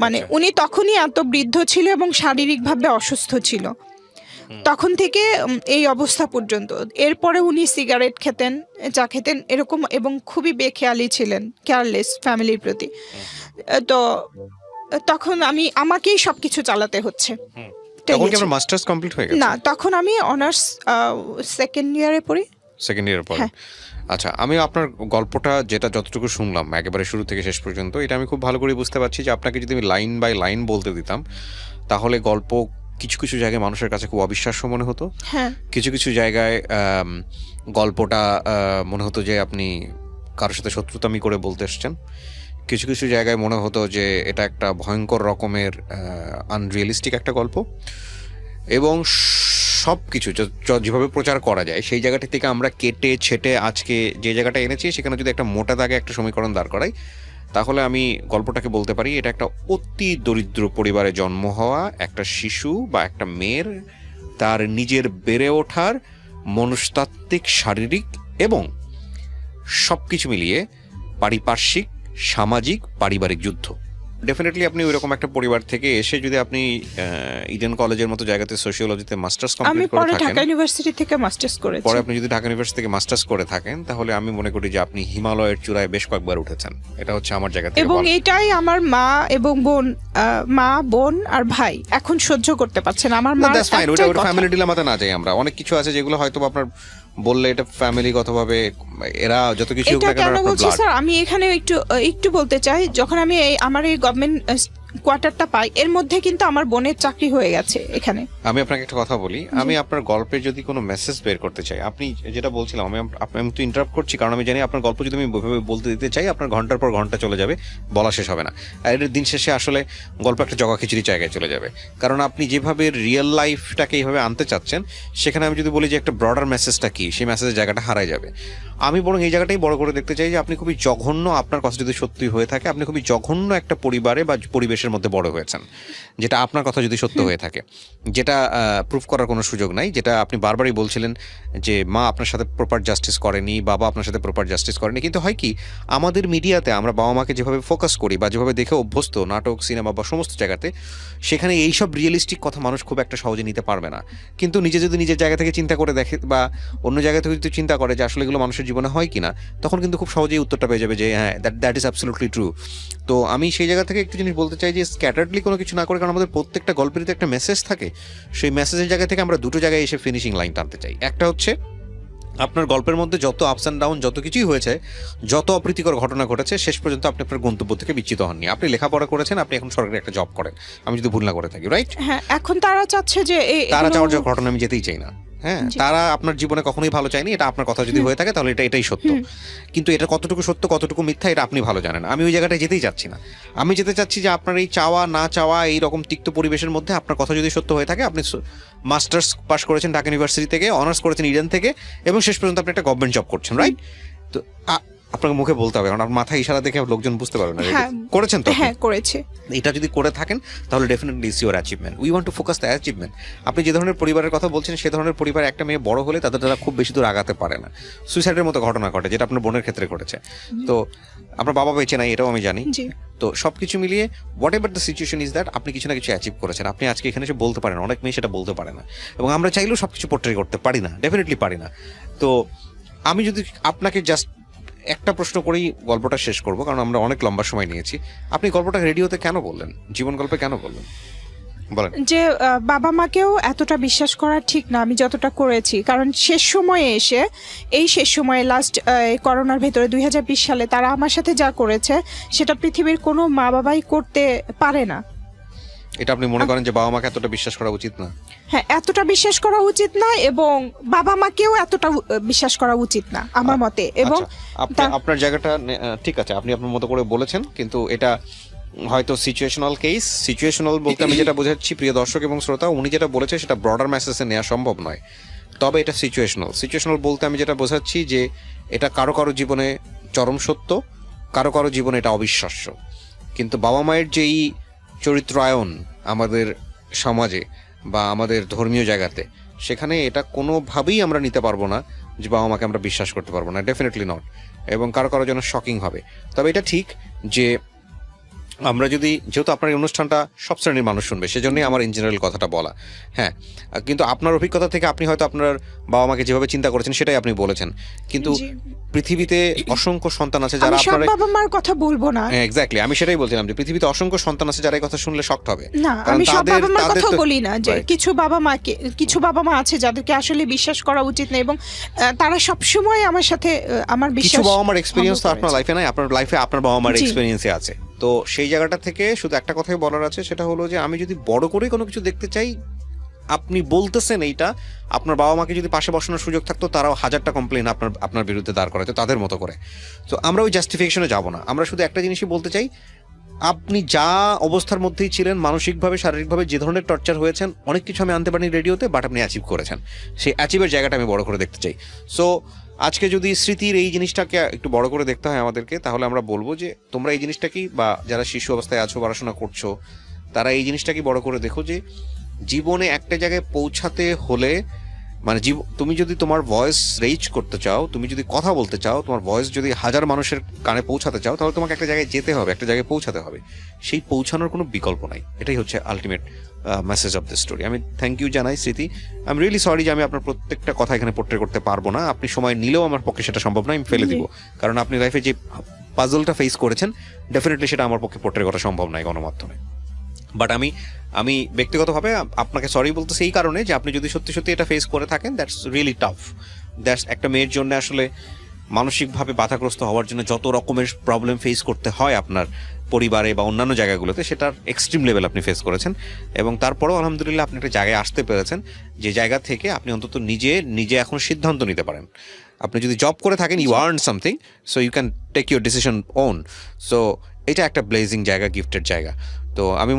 Speaker 1: মানে উনি তখনই এত বৃদ্ধ ছিল এবং শারীরিকভাবে অসুস্থ ছিল, তখন থেকে এই অবস্থা পর্যন্ত। এরপরে উনি সিগারেট খেতেন, চা খেতেন এরকম, এবং খুবই বেখেয়ালি ছিলেন, কেয়ারলেস ফ্যামিলির প্রতি। তো তখন আমাকেই সবকিছু চালাতে হচ্ছে।
Speaker 2: তখন কি আপনার মাস্টার্স কমপ্লিট হয়ে গেছে?
Speaker 1: না, তখন আমি অনার্স সেকেন্ড ইয়ারে পড়ি।
Speaker 2: সেকেন্ড ইয়ারে পড়ি। আচ্ছা, আমি আপনার গল্পটা যেটা যতটুকু শুনলাম একেবারে শুরু থেকে শেষ পর্যন্ত, এটা আমি খুব ভালো করে বুঝতে পারছি যে আপনাকে যদি আমি লাইন বাই লাইন বলতে দিতাম তাহলে গল্প কিছু জায়গায় মানুষের কাছে খুব অবিশ্বাস্য মনে হতো। কিছু জায়গায় গল্পটা মনে হতো যে আপনি কারোর সাথে শত্রুতামি করে বলতে এসছেন। কিছু জায়গায় মনে হতো যে এটা একটা ভয়ঙ্কর রকমের আনরিয়েলিস্টিক একটা গল্প। এবং সব কিছু যেভাবে প্রচার করা যায় সেই জায়গাটি থেকে আমরা কেটে ছেটে আজকে যে জায়গাটা এনেছি সেখানে যদি একটা মোটা দাগে একটা সমীকরণ দাঁড় করাই, তাহলে আমি গল্পটাকে বলতে পারি এটা একটা অতি দরিদ্র পরিবারে জন্ম হওয়া একটা শিশু বা একটা মেয়ের তার নিজের বেড়ে ওঠার মনস্তাত্ত্বিক, শারীরিক এবং সব কিছু মিলিয়ে পারিপার্শ্বিক, সামাজিক, পারিবারিক যুদ্ধ। ডেফিনেটলি আপনি ওইরকম একটা পরিবার থেকে এসে যদি আপনি ইডেন কলেজের মতো জায়গাতে সোশিওলজিতে মাস্টার্স
Speaker 1: আমি
Speaker 2: কমপ্লিট করে
Speaker 1: পরে
Speaker 2: থাকেন,
Speaker 1: ঢাকা ইউনিভার্সিটি থেকে মাস্টার্স করেছি।
Speaker 2: পরে আপনি যদি ঢাকা ইউনিভার্সিটি থেকে মাস্টার্স করে থাকেন, তাহলে আমি মনে করি যে আপনি হিমালয়ের চূড়ায় বেশ কয়েকবার উঠেছেন। এটা হচ্ছে আমার জায়গা থেকে
Speaker 1: এবং
Speaker 2: বলা।
Speaker 1: এটাই আমার মা এবং বোন, মা বোন আর ভাই এখন সহ্য করতে পারছেন আমার মা।
Speaker 2: দ্যাটস ফাইন, ওটা ফ্যামিলি ডিলেমাতে না যাই আমরা। অনেক কিছু আছে যেগুলো হয়তো আপনার বললে এটা ফ্যামিলিগতভাবে এরা যত কিছু
Speaker 1: এটা কেন বলছি স্যার, আমি এখানে একটু বলতে চাই, যখন আমি আমার এই গভর্নমেন্ট কোয়ার্টারটা পাই, এর মধ্যে কিন্তু আমার বোনের চাকরি হয়ে গেছে এখানে।
Speaker 2: আমি আপনাকে একটা কথা বলি, আমি আপনার গল্পে যদি কোনো মেসেজ বের করতে চাই, আপনি যেটা বলছিলাম, আমি তো ইন্টারাপ্ট করছি কারণ আমি জানি আপনার গল্প যদি আমি ওইভাবে বলতে দিতে চাই আপনার ঘন্টার পর ঘন্টা চলে যাবে, বলা শেষ হবে না। আর এর দিন শেষে আসলে গল্প একটা জগা খিচুড়ি জায়গায় চলে যাবে, কারণ আপনি যেভাবে রিয়েল লাইফটাকে এইভাবে আনতে চাচ্ছেন, সেখানে আমি যদি বলি যে একটা ব্রডার মেসেজটা কি, সেই মেসেজের জায়গাটা হারায় যাবে। আমি বরং এই জায়গাটাই বড় করে দেখতে চাই যে আপনি খুবই জঘন্য, আপনার কথা যদি সত্যি হয়ে থাকে, আপনি খুবই জঘন্য একটা পরিবারে বা পরিবেশের মধ্যে বড় হয়েছেন, যেটা আপনার কথা যদি সত্য হয়ে থাকে, যেটা প্রুফ করার কোনো সুযোগ নাই, যেটা আপনি বারবারই বলছিলেন যে মা আপনার সাথে প্রপার জাস্টিস করেনি, বাবা আপনার সাথে প্রপার জাস্টিস করেনি। কিন্তু হয় কি, আমাদের মিডিয়াতে আমরা বাবা মাকে যেভাবে ফোকাস করি বা যেভাবে দেখে অভ্যস্ত নাটক, সিনেমা বা সমস্ত জায়গাতে, সেখানে এইসব রিয়েলিস্টিক কথা মানুষ খুব একটা সহজে নিতে পারবে না। কিন্তু নিজে যদি নিজের জায়গা থেকে চিন্তা করে দেখে বা অন্য জায়গা থেকে যদি চিন্তা করে যে আসলে এগুলো মানুষের জীবনে হয় কিনা, তখন কিন্তু খুব সহজেই উত্তরটা পেয়ে যাবে যে হ্যাঁ, দ্যাট ইজ অ্যাবসলিউটলি ট্রু। তো আমি সেই জায়গা থেকে একটু জিনিস বলতে চাই যে স্ক্যাটার্ডলি কোনো কিছু না করে, কারণ আমাদের প্রত্যেকটা গল্পেরই তো একটা মেসেজ থাকে, সেই মেসেজের জায়গা থেকে আমরা দুটো জায়গায় এসে ফিনিশিং লাইন টানতে চাই। একটা হচ্ছে আপনার গল্পের মধ্যে যত আপস অ্যান্ড ডাউন, যত কিছুই হয়েছে, যত অপ্রীতিকর ঘটনা ঘটেছে, শেষ পর্যন্ত আপনি আপনার গন্তব্য থেকে বিচ্যুত হননি। আপনি লেখাপড়া করেছেন, আপনি এখন সরকারি একটা জব করেন, আমি যদি ভুল না করে থাকি, রাইট?
Speaker 1: হ্যাঁ, এখন তারা চাচ্ছে যে
Speaker 2: তারা চাওয়ার যে ঘটনা আমি যেতেই চাই না। হ্যাঁ, তারা আপনার জীবনে কখনোই ভালো চায়নি, এটা আপনার কথা যদি হয়ে থাকে তাহলে এটাই সত্য। কিন্তু এটা কতটুকু সত্য কতটুকু মিথ্যা এটা আপনি ভালো জানেন। আমি ওই জায়গাটায় যেতেই চাচ্ছি না। আমি যেতে চাচ্ছি যে আপনার এই চাওয়া না চাওয়া এই রকম তিক্ত পরিবেশের মধ্যে আপনার কথা যদি সত্য হয়ে থাকে, আপনি মাস্টার্স পাস করেছেন ঢাকা ইউনিভার্সিটি থেকে, অনার্স করেছেন ইডেন থেকে, এবং শেষ পর্যন্ত আপনি একটা গভর্নমেন্ট জব করছেন, রাইট? তো আপনাকে মুখে বলতে হবে, কারণ আপনার মাথায় ইশারা দেখে লোকজন বুঝতে পারবে না। করেছেন তো?
Speaker 1: হ্যাঁ, করেছে।
Speaker 2: এটা যদি করে থাকেন তাহলে definitely is your achievement. We want to focus the achievement. আপনি যে ধরনের পরিবারের কথা বলছেন, সে ধরনের পরিবার একটা মেয়ে বড় হলে তাদের দ্বারা খুব বেশি দূর আগাতে পারে না। সুইসাইডের মতো ঘটনা ঘটে, যেটা আপনার বোনের ক্ষেত্রে ঘটেছে। তো আপনার বাবা বেঁচে নাই, এটাও আমি জানি। তো সবকিছু মিলিয়ে what ever the situation is that, আপনি কিছু না কিছু অ্যাচিভ করেছেন। আপনি আজকে এখানে এসে বলতে পারেন, অনেক মেয়ে সেটা বলতে পারে না, এবং আমরা চাইলেও সবকিছু পোর্ট্রে করতে পারি না, ডেফিনেটলি পারি না। তো আমি যদি আপনাকে জাস্ট একটা প্রশ্ন করেই গল্পটা শেষ করবো, কারণ আমরা অনেক লম্বা সময় নিয়েছি। আপনি গল্পটা রেডিওতে কেন বললেন, জীবন গল্পে কেন বললেন, বলেন?
Speaker 1: যে বাবা মাকেও এতটা বিশ্বাস করা ঠিক না আমি যতটা করেছি, কারণ শেষ সময়ে এসে, এই শেষ সময়ে লাস্ট করোনার ভেতরে 2020 সালে তারা আমার সাথে যা করেছে, সেটা পৃথিবীর কোনো মা বাবাই করতে পারে না।
Speaker 2: এটা আপনি মনে করেন যে বাবা মাকে এতটা বিশ্বাস করা উচিত না?
Speaker 1: হ্যাঁ, এতটা বিশ্বাস করা উচিত না, এবং বাবা মাকেও এতটা বিশ্বাস করা উচিত না আমার মতে। এবং
Speaker 2: আপনার জায়গাটা ঠিক আছে, আপনি আপনার মতো করে বলেছেন, কিন্তু এটা হয়তো সিচুয়েশনাল কেস। সিচুয়েশনাল বলতে আমি যেটা বোঝাচ্ছি, প্রিয় দর্শক এবং শ্রোতা, উনি যেটা বলেছে সেটা ব্রডার মেসেজে নেওয়া সম্ভব নয়, তবে এটা সিচুয়েশনাল বলতে আমি যেটা বোঝাচ্ছি যে এটা কারো কারো জীবনে চরম সত্য, কারো কারো জীবনে এটা অবিশ্বাস্য। কিন্তু বাবা মায়ের যেই চরিত্রায়ন আমাদের সমাজে বা আমাদের ধর্মীয় জায়গাতে, সেখানে এটা কোনোভাবেই আমরা নিতে পারবো না যে বাবা মাকে আমরা বিশ্বাস করতে পারবো না, ডেফিনেটলি নট। এবং কারো কারো জন্য শকিং হবে। তবে এটা ঠিক যে আমরা যদি, যেহেতু আপনার এই অনুষ্ঠানটা সব শ্রেণীর মানুষ শুনবে, সেজন্যই আমার ইন জেনারেল কথাটা বলা। হ্যাঁ, কিন্তু আপনার অভিজ্ঞতা থেকে আপনি হয়তো আপনার বাবা মাকে যেভাবে চিন্তা করেছেন সেটাই আপনি বলেছেন, কিন্তু পৃথিবীতে অসংখ্য সন্তান আছে যারা আপনার
Speaker 1: বাবা মার কথা বলবো না।
Speaker 2: হ্যাঁ, এক্স্যাক্টলি, আমি সেটাই বলছিলাম যে পৃথিবীতে অসংখ্য সন্তান আছে যারা এই কথা শুনলে শকড হবে।
Speaker 1: না, আমি সব বাবা মার কথা বলি না, যে কিছু বাবা মা আছে যাদেরকে আসলে বিশ্বাস করা উচিত না, এবং তারা সব সময় আমার সাথে আমার বিশ্বাস।
Speaker 2: কিছু বাবা মার এক্সপেরিয়েন্স তো আপনার লাইফে নাই, আপনার লাইফে আপনার বাবা মার এক্সপেরিয়েন্সে আছে। তো সেই জায়গাটা থেকে শুধু একটা কথাই বলার আছে, সেটা হলো যে আমি যদি বড় করে কোনো কিছু দেখতে চাই, আপনি বলতেছেন এইটা, আপনার বাবা মাকে যদি পাশে বসানোর সুযোগ থাকতো, তারাও 1000টা কমপ্লেন আপনার বিরুদ্ধে দাঁড় করাতো তাদের মতো করে। তো আমরা ওই জাস্টিফিকেশনে যাব না, আমরা শুধু একটা জিনিসই বলতে চাই, আপনি যা অবস্থার মধ্যেই ছিলেন, মানসিকভাবে শারীরিকভাবে যে ধরনের টর্চার হয়েছেন, অনেক কিছু আমি আনতে পারিনি রেডিওতে, বাট আপনি অ্যাচিভ করেছেন। সেই অ্যাচিভের জায়গাটা আমি বড় করে দেখতে চাই। সো আজকে যদি স্মৃতির এই জিনিসটাকে একটু বড় করে দেখতে হয় আমাদেরকে, তাহলে আমরা বলবো যে তোমরা এই জিনিসটাকেই, বা যারা শিশু অবস্থায় আছো, পড়াশোনা করছো, তারা এই জিনিসটাকে বড় করে দেখো যে জীবনে একটা জায়গায় পৌঁছাতে হলে মানে তুমি যদি তোমার ভয়েস রেইজ করতে চাও, তুমি যদি কথা বলতে চাও, তোমার ভয়েস যদি হাজার মানুষের কানে পৌঁছাতে চাও, তাহলে তোমাকে একটা জায়গায় যেতে হবে, একটা জায়গায় পৌঁছাতে হবে। সেই পৌঁছানোর কোনো বিকল্প নাই। এটাই হচ্ছে ultimate message of this story. আমি থ্যাংক ইউ জানাই স্মৃতি। আই এম রিয়েলি সরি যে আমি আপনার প্রত্যেকটা কথা এখানে পোর্ট্রে করতে পারবো না। আপনি সময় নিলেও আমার পক্ষে সেটা সম্ভব না, আমি ফেলে দিব। কারণ আপনি লাইফে যে পাজলটা ফেস করেছেন, ডেফিনেটলি সেটা আমার পক্ষে পোর্ট্রে করা সম্ভব নয় গণমাধ্যমে। বাট আমি ব্যক্তিগতভাবে আপনাকে সরি বলতেছি এই কারণে যে আপনি যদি সত্যি সত্যি এটা ফেস করে থাকেন, দ্যাটস রিয়েলি টাফ। দ্যাটস একটা মেয়ের জন্য আসলে মানসিকভাবে বাধাগ্রস্ত হওয়ার জন্য যত রকমের প্রবলেম ফেস করতে হয় আপনার পরিবারে বা অন্যান্য জায়গাগুলোতে, সেটার এক্সট্রিম লেভেল আপনি ফেস করেছেন। এবং তারপরেও আলহামদুলিল্লাহ আপনি একটা জায়গায় আসতে পেরেছেন, যে জায়গা থেকে আপনি অন্তত নিজে এখন সিদ্ধান্ত নিতে পারেন। আপনি যদি জব করে থাকেন, you earn something, so you can take your decision own. So এটা একটা ব্লেজিং জায়গা, গিফটেড জায়গা। তো আমি